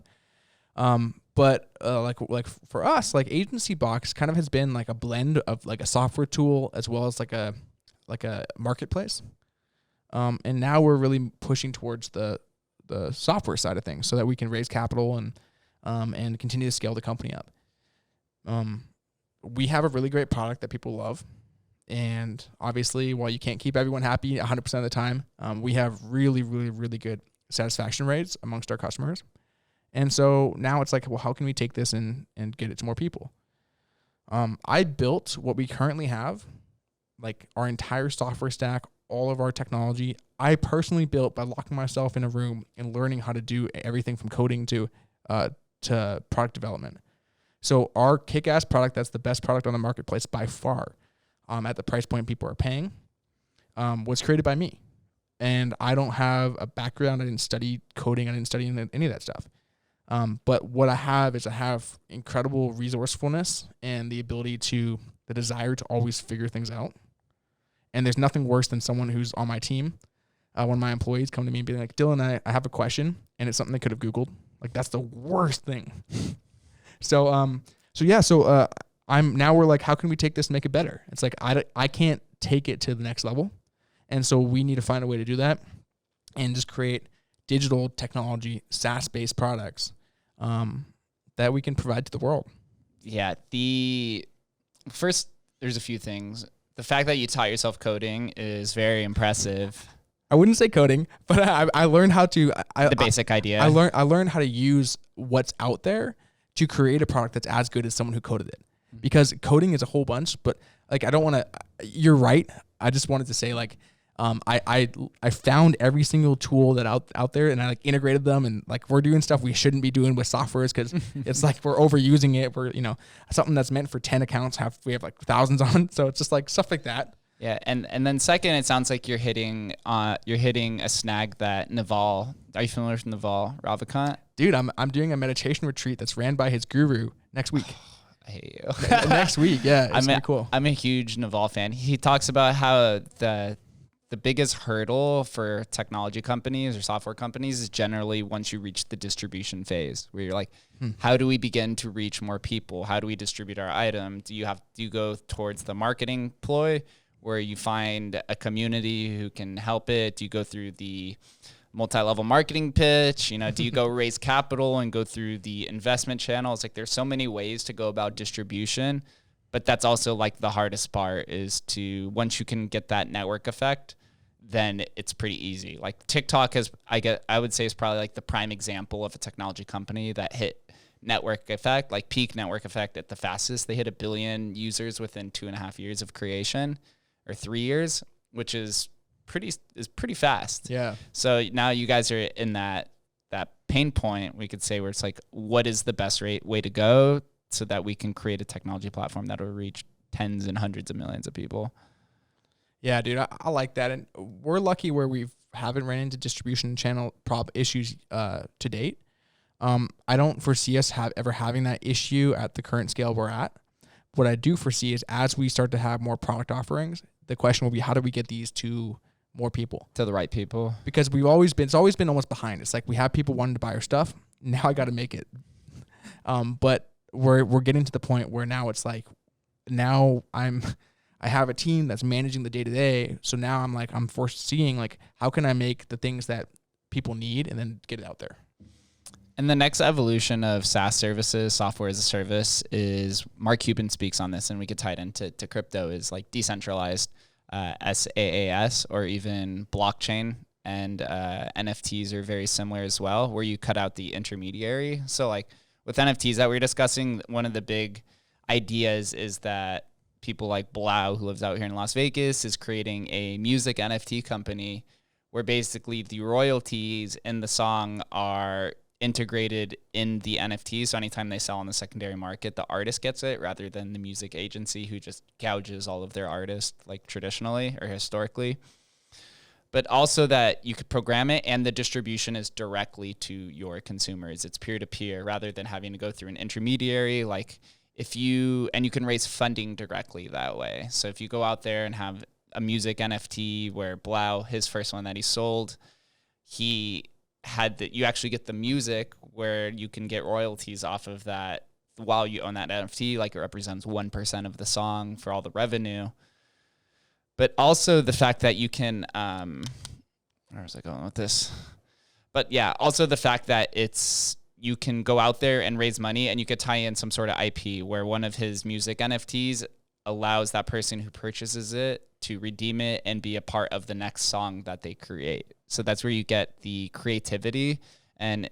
But like for us, like AgencyBox kind of has been like a blend of like a software tool as well as like a marketplace. And now we're really pushing towards the software side of things so that we can raise capital and continue to scale the company up. We have a really great product that people love. And obviously, while you can't keep everyone happy 100% of the time, we have really, really, really good satisfaction rates amongst our customers. And so now it's like, well, how can we take this and get it to more people? I built what we currently have, like our entire software stack, all of our technology. I personally built by locking myself in a room and learning how to do everything from coding to product development. So our kick-ass product, that's the best product on the marketplace by far, at the price point people are paying, was created by me. And I don't have a background. I didn't study coding. I didn't study any of that stuff. But what I have incredible resourcefulness and the desire to always figure things out. And there's nothing worse than someone who's on my team. One of my employees come to me and be like, Dylan, I have a question, and it's something they could have Googled. Like, that's the worst thing. So we're like, how can we take this and make it better? It's like, I can't take it to the next level. And so we need to find a way to do that and just create digital technology, SaaS-based products that we can provide to the world. Yeah. First, there's a few things. The fact that you taught yourself coding is very impressive. I wouldn't say coding, but I learned how to... the basic idea. I learned how to use what's out there to create a product that's as good as someone who coded it. Because coding is a whole bunch, but like, I don't want to... You're right. I just wanted to say like, I found every single tool that out there, and I like integrated them, and like we're doing stuff we shouldn't be doing with softwares because it's like we're overusing it. We're something that's meant for 10 accounts we have like thousands on, so it's just like stuff like that. Yeah, and then second, it sounds like you're hitting a snag that Naval. Are you familiar with Naval Ravikant? Dude, I'm doing a meditation retreat that's ran by his guru next week. I hate you. Next week, yeah, it's pretty cool. I'm a huge Naval fan. He talks about how the biggest hurdle for technology companies or software companies is generally once you reach the distribution phase, where you're like, how do we begin to reach more people? How do we distribute our item? Do you go towards the marketing ploy, where you find a community who can help it? Do you go through the multi-level marketing pitch? Do you go raise capital and go through the investment channels? Like, there's so many ways to go about distribution, but that's also like the hardest part is to, once you can get that network effect, then it's pretty easy. Like TikTok I would say is probably like the prime example of a technology company that hit network effect, like peak network effect at the fastest. They hit 1 billion users within 2.5 years of creation, or 3 years, which is pretty fast. Yeah. So now you guys are in that pain point, we could say, where it's like, what is the best way to go so that we can create a technology platform that will reach tens and hundreds of millions of people. Yeah, dude, I like that. And we're lucky where we haven't ran into distribution channel issues to date. I don't foresee us ever having that issue at the current scale we're at. What I do foresee is as we start to have more product offerings, the question will be, how do we get these to more people? To the right people. Because it's always been almost behind. It's like we have people wanting to buy our stuff. Now I got to make it. But we're getting to the point where now it's like, now I have a team that's managing the day to day. So now I'm foreseeing like, how can I make the things that people need and then get it out there? And the next evolution of SaaS services, software as a service, is Mark Cuban speaks on this, and we could tie it into crypto, is like decentralized SaaS or even blockchain. And NFTs are very similar as well, where you cut out the intermediary. So like with NFTs that we were discussing, one of the big ideas is that people like Blau, who lives out here in Las Vegas, is creating a music NFT company where basically the royalties in the song are integrated in the NFT. So anytime they sell on the secondary market, the artist gets it rather than the music agency who just gouges all of their artists like traditionally or historically. But also that you could program it and the distribution is directly to your consumers. It's peer-to-peer rather than having to go through an intermediary. Like you can raise funding directly that way. So if you go out there and have a music NFT where Blau, his first one that he sold, he had that you actually get the music where you can get royalties off of that while you own that NFT, like it represents 1% of the song for all the revenue. But also the fact that you can, where was I going with this? But yeah, also the fact that you can go out there and raise money and you could tie in some sort of IP where one of his music NFTs allows that person who purchases it to redeem it and be a part of the next song that they create. So that's where you get the creativity. And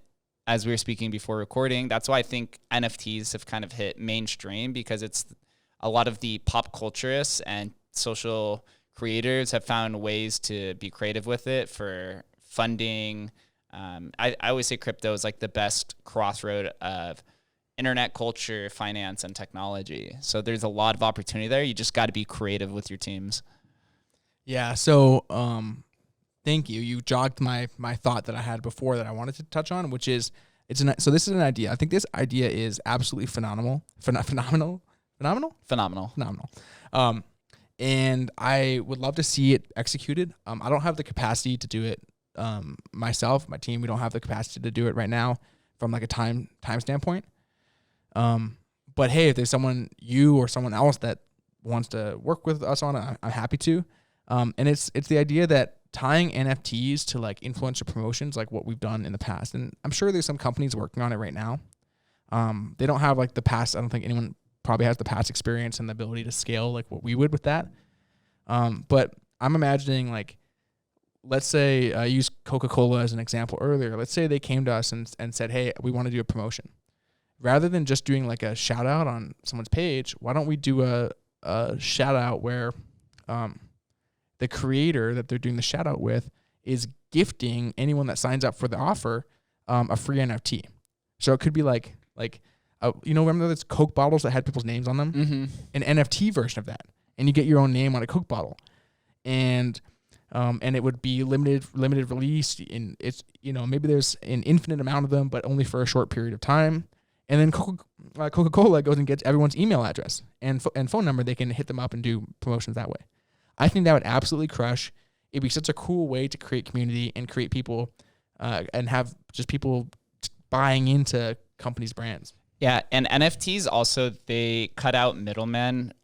as we were speaking before recording, that's why I think NFTs have kind of hit mainstream, because it's a lot of the pop culturists and social creators have found ways to be creative with it for funding. I always say crypto is like the best crossroad of internet culture, finance, and technology. So there's a lot of opportunity there. You just got to be creative with your teams. Yeah. So, thank you. You jogged my thought that I had before that I wanted to touch on, which is so this is an idea. I think this idea is absolutely phenomenal. Phenomenal. And I would love to see it executed. I don't have the capacity to do it myself. My team, we don't have the capacity to do it right now from like a time standpoint. But hey, if there's you or someone else that wants to work with us on it, I'm happy to. And it's the idea that tying NFTs to like influencer promotions, like what we've done in the past. And I'm sure there's some companies working on it right now. They don't have like the past. I don't think anyone probably has the past experience and the ability to scale like what we would with that. But I'm imagining like, let's say I used Coca-Cola as an example earlier. Let's say they came to us and said, hey, we want to do a promotion. Rather than just doing like a shout out on someone's page, why don't we do a shout out where the creator that they're doing the shout out with is gifting anyone that signs up for the offer a free NFT. So it could be like remember those Coke bottles that had people's names on them? Mm-hmm. An NFT version of that. And you get your own name on a Coke bottle. And it would be limited release. And it's, maybe there's an infinite amount of them, but only for a short period of time. And then Coca-Cola goes and gets everyone's email address and phone number. They can hit them up and do promotions that way. I think that would absolutely crush. It'd be such a cool way to create community and create people and have just people buying into companies' brands. Yeah, and NFTs also, they cut out middlemen,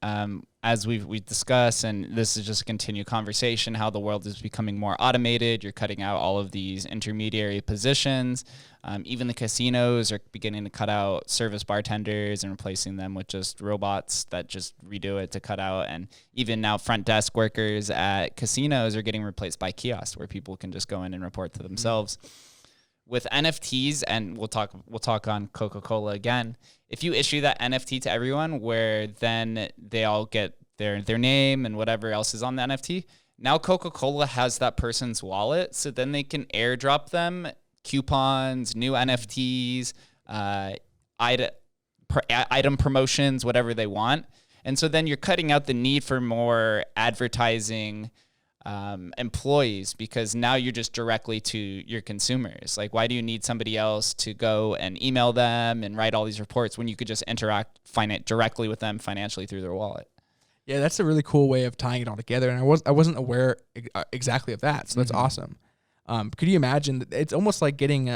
as we discussed, and this is just a continued conversation, how the world is becoming more automated. You're cutting out all of these intermediary positions. Even the casinos are beginning to cut out service bartenders and replacing them with just robots that just redo it to cut out. And even now front desk workers at casinos are getting replaced by kiosks where people can just go in and report to themselves. Mm-hmm. With NFTs, and we'll talk on Coca-Cola again. If you issue that NFT to everyone, where then they all get their name and whatever else is on the NFT, now Coca-Cola has that person's wallet, so then they can airdrop them coupons, new NFTs, item promotions, whatever they want. And so then you're cutting out the need for more advertising employees, because now you're just directly to your consumers. Like, why do you need somebody else to go and email them and write all these reports when you could just interact directly with them financially through their wallet? Yeah, that's a really cool way of tying it all together. And I wasn't aware exactly of that. So that's awesome. Could you imagine? It's almost like getting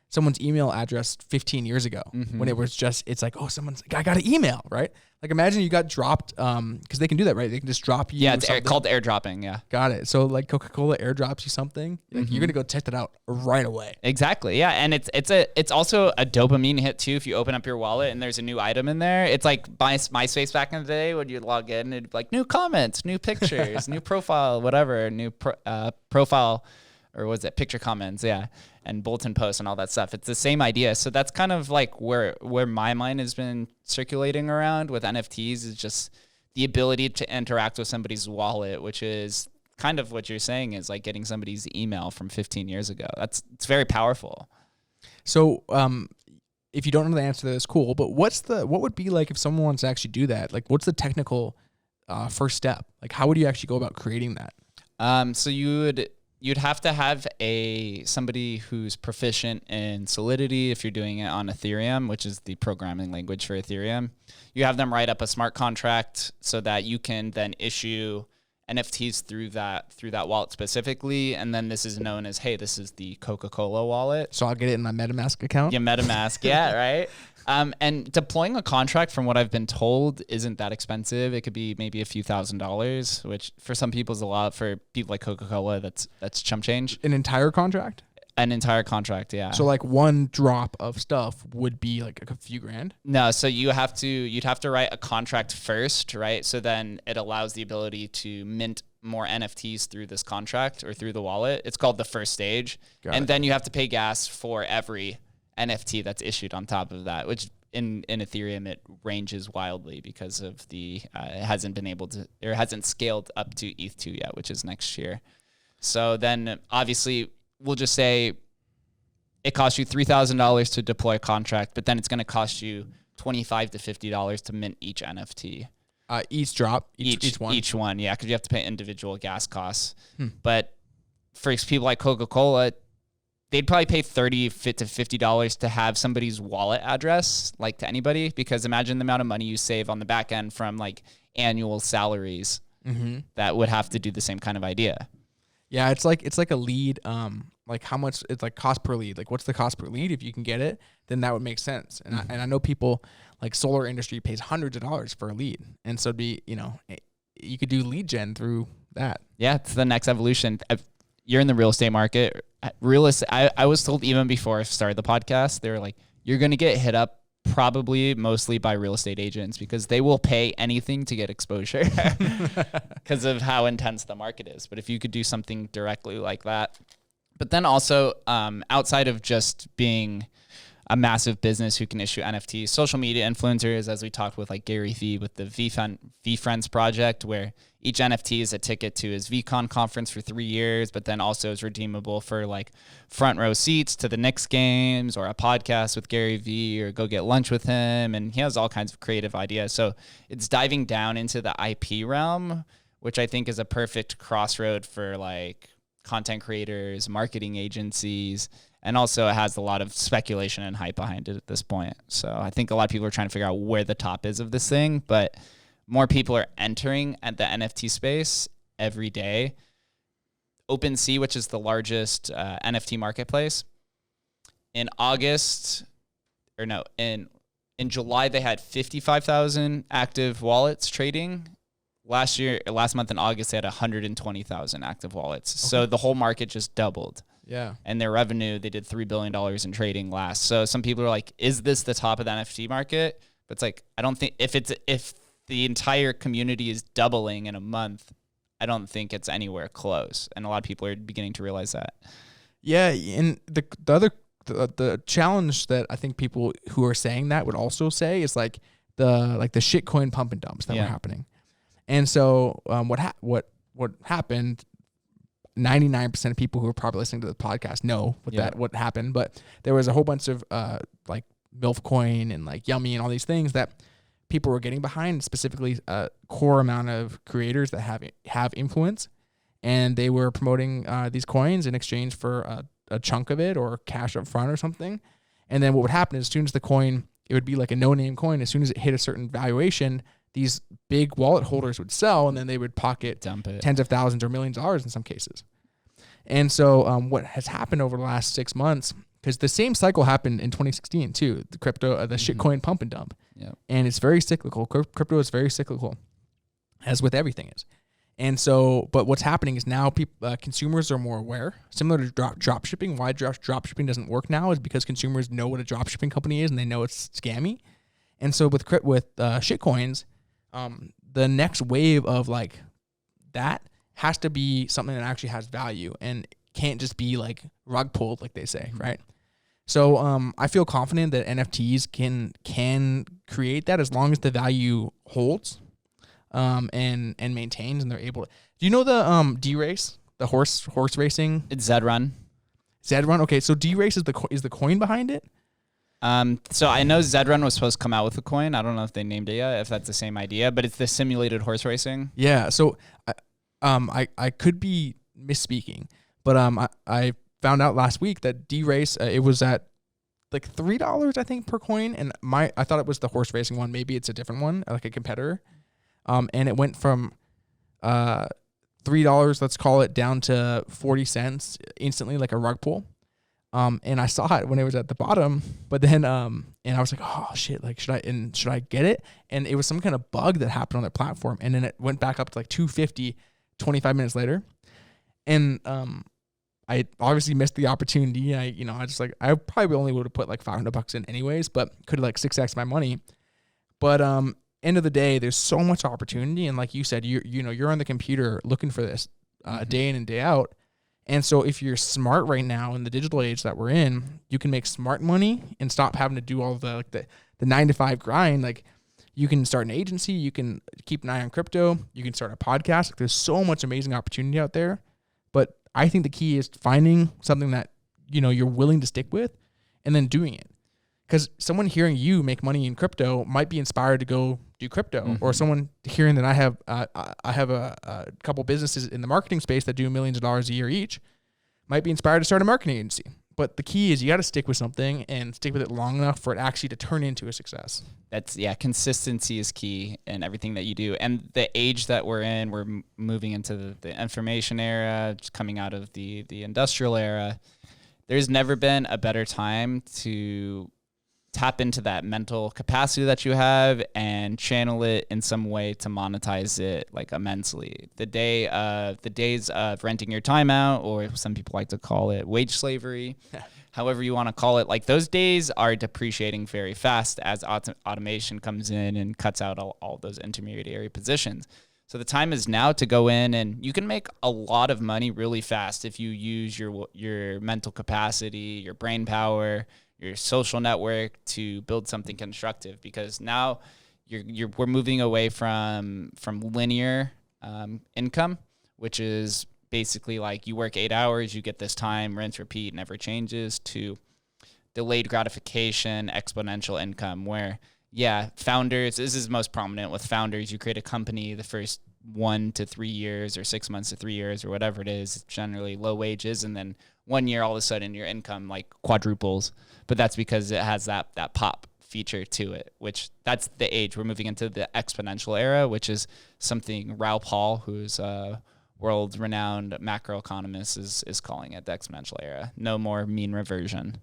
someone's email address 15 years ago when it was just, it's like, oh, someone's like, I got an email, right? Like, imagine you got dropped, because they can do that, right? They can just drop you. Yeah, it's called airdropping, yeah. Got it. So like Coca-Cola airdrops you something, like you're gonna go check that out right away. Exactly, yeah. And it's also a dopamine hit too. If you open up your wallet and there's a new item in there, it's like MySpace back in the day when you log in, it'd be like new comments, new pictures, new profile, whatever, new profile, or was it picture comments, yeah, and bulletin posts and all that stuff. It's the same idea. So that's kind of like where my mind has been circulating around with NFTs, is just the ability to interact with somebody's wallet, which is kind of what you're saying is like getting somebody's email from 15 years ago. It's very powerful. So if you don't know the answer to this, cool, but what would be like if someone wants to actually do that? Like, what's the technical first step? Like, how would you actually go about creating that? So you'd have to have somebody who's proficient in Solidity if you're doing it on Ethereum, which is the programming language for Ethereum. You have them write up a smart contract so that you can then issue NFTs through that wallet specifically, and then this is known as, hey, this is the Coca-Cola wallet. So I'll get it in my MetaMask account? Yeah, MetaMask, yeah, right? And deploying a contract, from what I've been told, isn't that expensive. It could be maybe a few $1,000s, which for some people is a lot. For people like Coca-Cola, that's chump change. An entire contract? An entire contract, yeah. So like one drop of stuff would be like a few grand? No, so you'd have to write a contract first, right? So then it allows the ability to mint more NFTs through this contract or through the wallet. It's called the first stage. And then you have to pay gas for every NFT that's issued on top of that, which in Ethereum, it ranges wildly because of it hasn't scaled up to ETH2 yet, which is next year. So then obviously we'll just say it costs you $3,000 to deploy a contract, but then it's going to cost you $25 to $50 to mint each NFT. Each drop, each one? Each one, yeah, because you have to pay individual gas costs. But for people like Coca-Cola, they'd probably pay $30 to $50 to have somebody's wallet address, like to anybody, because imagine the amount of money you save on the back end from like annual salaries that would have to do the same kind of idea. Yeah, it's like a lead. Like how much it's like cost per lead. Like what's the cost per lead? If you can get it, then that would make sense. And I know people like solar industry pays hundreds of dollars for a lead, and so it'd be you could do lead gen through that. Yeah, it's the next evolution. You're in the real estate market. I was told even before I started the podcast, they were like, you're gonna get hit up probably mostly by real estate agents because they will pay anything to get exposure because of how intense the market is. But if you could do something directly like that, but then also outside of just being a massive business who can issue NFTs, social media influencers, as we talked with like Gary Vee with the V-Friends project, where each NFT is a ticket to his VCon conference for 3 years, but then also is redeemable for like front row seats to the Knicks games or a podcast with Gary Vee or go get lunch with him. And he has all kinds of creative ideas. So it's diving down into the IP realm, which I think is a perfect crossroad for like content creators, marketing agencies, and also it has a lot of speculation and hype behind it at this point. So I think a lot of people are trying to figure out where the top is of this thing, but more people are entering at the NFT space every day. OpenSea, which is the largest NFT marketplace, in July, they had 55,000 active wallets trading. Last month in August, they had 120,000 active wallets. Okay. So the whole market just doubled. Yeah. And their revenue, they did $3 billion in trading last. So some people are like, is this the top of the NFT market? But it's like, I don't think if the entire community is doubling in a month, I don't think it's anywhere close. And a lot of people are beginning to realize that. Yeah. And the challenge that I think people who are saying that would also say is like the shitcoin pump and dumps that were happening. And so what happened, 99% of people who are probably listening to the podcast know what happened, but there was a whole bunch of like MILF coin and like Yummy and all these things that people were getting behind, specifically a core amount of creators that have influence, and they were promoting these coins in exchange for a chunk of it or cash up front or something. And then what would happen is, as soon as the coin, it would be like a no-name coin. As soon as it hit a certain valuation, these big wallet holders would sell, and then they would pocket Dump it. tens of thousands or millions of dollars in some cases. And so what has happened over the last 6 months, because the same cycle happened in 2016 too, the crypto, the shitcoin pump and dump. Yep. And it's very cyclical. Crypto is very cyclical, as with everything is. And so, but what's happening is now consumers are more aware, similar to drop shipping. Why drop shipping doesn't work now is because consumers know what a drop shipping company is and they know it's scammy. And so with shitcoins, the next wave of like that has to be something that actually has value and can't just be like rug pulled, like they say, right? So I feel confident that NFTs can create that as long as the value holds. And maintains, and they're able to. Do you know the D-Race, the horse racing? It's Zedrun. Zedrun. Okay, so D-Race is the coin behind it. So I know Zedrun was supposed to come out with a coin. I don't know if they named it yet, if that's the same idea, but it's the simulated horse racing. Yeah. So, I could be misspeaking, but I found out last week that D-Race it was at like $3 I think per coin, and I thought it was the horse racing one. Maybe it's a different one, like a competitor. And it went from $3, let's call it, down to 40 cents instantly, like a rug pull. And I saw it when it was at the bottom, but then and I was like, oh shit, like should I get it? And it was some kind of bug that happened on their platform, and then it went back up to like 250 25 minutes later. And I obviously missed the opportunity. I probably only would have put like $500 in anyways, but could like 6x my money. But end of the day, there's so much opportunity, and like you said, you're on the computer looking for this day in and day out. And so if you're smart right now in the digital age that we're in, you can make smart money and stop having to do all the 9-to-5 grind. Like, you can start an agency, you can keep an eye on crypto, you can start a podcast. Like, there's so much amazing opportunity out there. But I think the key is finding something that you're willing to stick with, and then doing it. Because someone hearing you make money in crypto might be inspired to go do crypto, or someone hearing that I have a couple businesses in the marketing space that do millions of dollars a year each might be inspired to start a marketing agency. But the key is you got to stick with something and stick with it long enough for it actually to turn into a success. Consistency is key in everything that you do. And the age that we're in, we're moving into the information era, just coming out of the industrial era. There's never been a better time to tap into that mental capacity that you have and channel it in some way to monetize it like immensely. The days of renting your time out, or some people like to call it wage slavery, however you want to call it, like those days are depreciating very fast as automation comes in and cuts out all those intermediary positions. So the time is now to go in, and you can make a lot of money really fast if you use your mental capacity, your brain power, your social network to build something constructive, because now we're moving away from linear income, which is basically like you work 8 hours, you get this time, rinse, repeat, never changes, to delayed gratification, exponential income, where founders, this is most prominent with founders. You create a company the first 1 to 3 years, or 6 months to 3 years, or whatever it is, generally low wages, and then 1 year all of a sudden your income like quadruples. But that's because it has that pop feature to it, which that's the age. We're moving into the exponential era, which is something Raoul Pal, who's a world-renowned macroeconomist, is calling it the exponential era. No more mean reversion.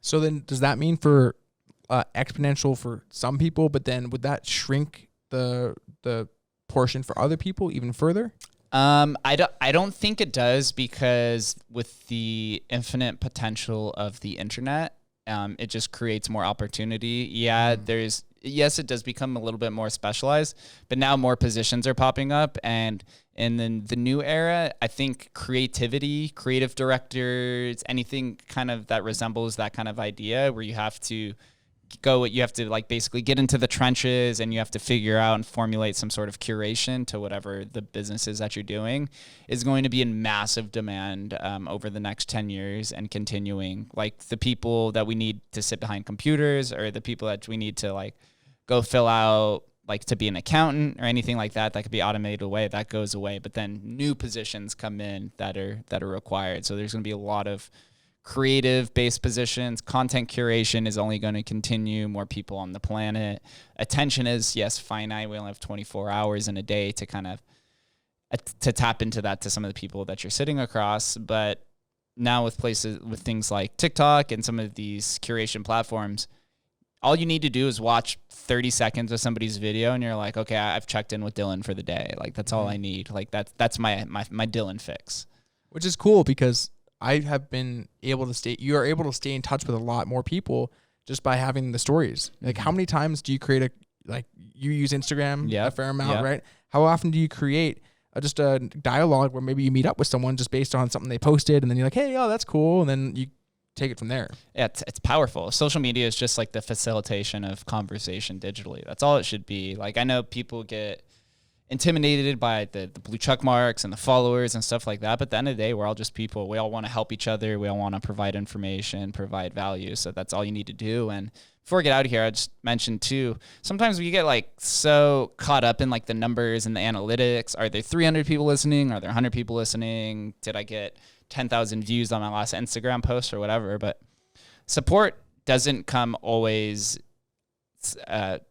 So then does that mean for exponential for some people, but then would that shrink the portion for other people even further? I don't think it does, because with the infinite potential of the internet, it just creates more opportunity. Yes, it does become a little bit more specialized, but now more positions are popping up. And in the new era, I think creativity, creative directors, anything kind of that resembles that kind of idea where you have to like basically get into the trenches, and you have to figure out and formulate some sort of curation to whatever the business is that you're doing, is going to be in massive demand over the next 10 years and continuing. Like the people that we need to sit behind computers, or the people that we need to like go fill out like to be an accountant or anything like that could be automated away, that goes away. But then new positions come in that are required. So there's going to be a lot of creative based positions. Content curation is only going to continue. More people on the planet. Attention is, yes, finite. We only have 24 hours in a day to kind of to tap into that to some of the people that you're sitting across. But now with things like TikTok and some of these curation platforms, all you need to do is watch 30 seconds of somebody's video and you're like, okay, I've checked in with Dylan for the day. Like that's all I need. Like that's my Dylan fix. Which is cool because I have been able to you are able to stay in touch with a lot more people just by having the stories. Like how many times do you create you use Instagram a fair amount, right? How often do you create just a dialogue where maybe you meet up with someone just based on something they posted and then you're like, hey, oh, that's cool. And then you take it from there. Yeah, it's powerful. Social media is just like the facilitation of conversation digitally. That's all it should be. Like I know people get intimidated by the blue check marks and the followers and stuff like that. But at the end of the day, we're all just people. We all want to help each other. We all want to provide information, provide value. So that's all you need to do. And before we get out of here, I just mentioned too, sometimes we get like so caught up in like the numbers and the analytics. Are there 300 people listening? Are there 100 people listening? Did I get 10,000 views on my last Instagram post or whatever? But support doesn't come always,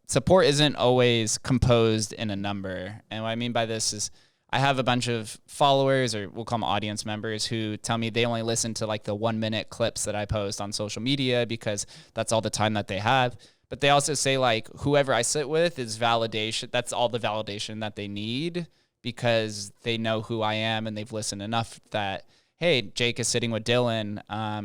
support isn't always composed in a number. And what I mean by this is I have a bunch of followers, or we'll call them audience members, who tell me they only listen to like the 1 minute clips that I post on social media because that's all the time that they have. But they also say like whoever I sit with is validation. That's all the validation that they need because they know who I am and they've listened enough that, hey, Jake is sitting with Dylan.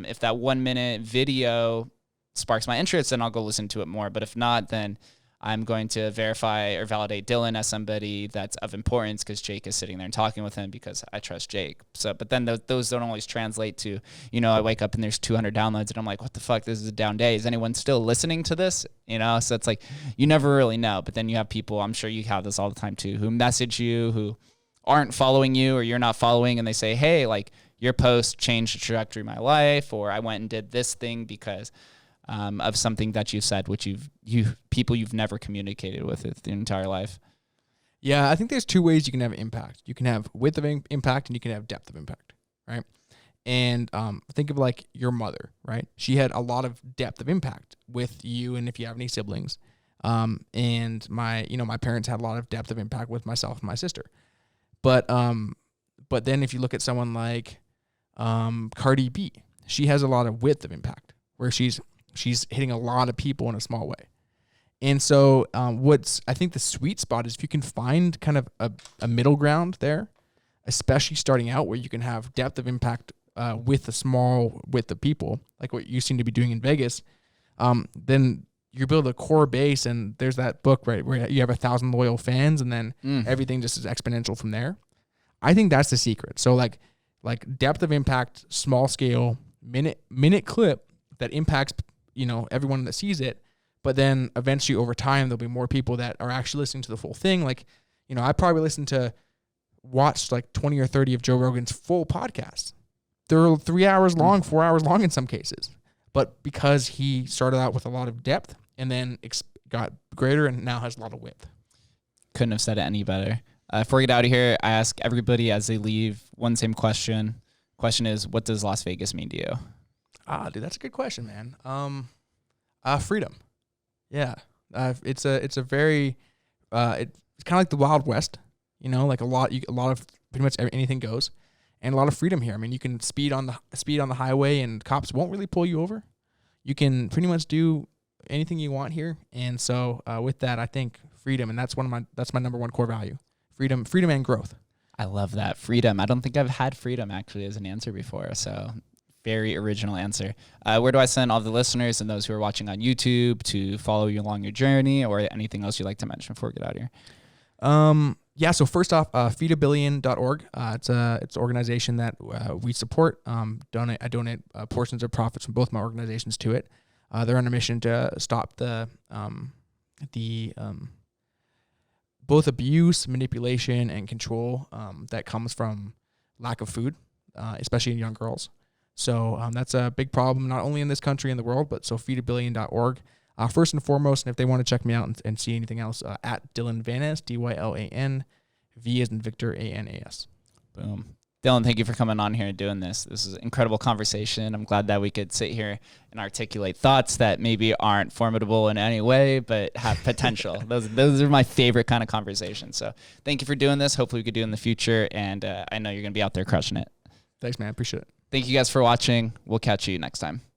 If that 1 minute video sparks my interest, then I'll go listen to it more. But if not, then I'm going to verify or validate Dylan as somebody that's of importance because Jake is sitting there and talking with him because I trust Jake. So, but then those don't always translate to, I wake up and there's 200 downloads and I'm like, what the fuck? This is a down day. Is anyone still listening to this? So it's like, you never really know. But then you have people, I'm sure you have this all the time too, who message you, who aren't following you or you're not following, and they say, hey, like your post changed the trajectory of my life, or I went and did this thing because of something that you said, which people you've never communicated with it the entire life. Yeah, I think there's two ways you can have impact. You can have width of impact and you can have depth of impact, right? And think of like your mother, right? She had a lot of depth of impact with you, and if you have any siblings. And my parents had a lot of depth of impact with myself and my sister. But then if you look at someone like Cardi B, she has a lot of width of impact where she's hitting a lot of people in a small way. And so I think the sweet spot is if you can find kind of a middle ground there, especially starting out where you can have depth of impact with a small width of people, like what you seem to be doing in Vegas, then you build a core base, and there's that book, right, where you have 1,000 loyal fans, and then everything just is exponential from there. I think that's the secret. So like depth of impact, small scale, minute clip that impacts everyone that sees it, but then eventually over time there'll be more people that are actually listening to the full thing. Like, I probably watched like 20 or 30 of Joe Rogan's full podcasts. They're 3 hours long, 4 hours long in some cases, but because he started out with a lot of depth and then got greater and now has a lot of width. Couldn't have said it any better. Before we get out of here, I ask everybody as they leave one same question. Question is, what does Las Vegas mean to you? Dude, that's a good question, man. Freedom. Yeah. It's a very, it's kind of like the Wild West, like a lot of pretty much anything goes, and a lot of freedom here. I mean, you can speed on the highway and cops won't really pull you over. You can pretty much do anything you want here. And so, with that, I think freedom, and that's my number one core value, freedom and growth. I love that. Freedom. I don't think I've had freedom actually as an answer before. So very original answer. Where do I send all the listeners and those who are watching on YouTube to follow you along your journey, or anything else you'd like to mention before we get out of here? Yeah. So first off, feedabillion.org. It's an organization that we support. I donate portions of profits from both my organizations to it. They're on a mission to stop the both abuse, manipulation, and control that comes from lack of food, especially in young girls. So that's a big problem, not only in this country and the world, but so feedabillion.org. First and foremost, and if they want to check me out and see anything else, at Dylan Vanas, DYLAN, V as in Victor, ANAS. Boom. Dylan, thank you for coming on here and doing this. This is an incredible conversation. I'm glad that we could sit here and articulate thoughts that maybe aren't formidable in any way, but have potential. Those are my favorite kind of conversations. So thank you for doing this. Hopefully we could do it in the future. And I know you're going to be out there crushing it. Thanks, man. Appreciate it. Thank you guys for watching. We'll catch you next time.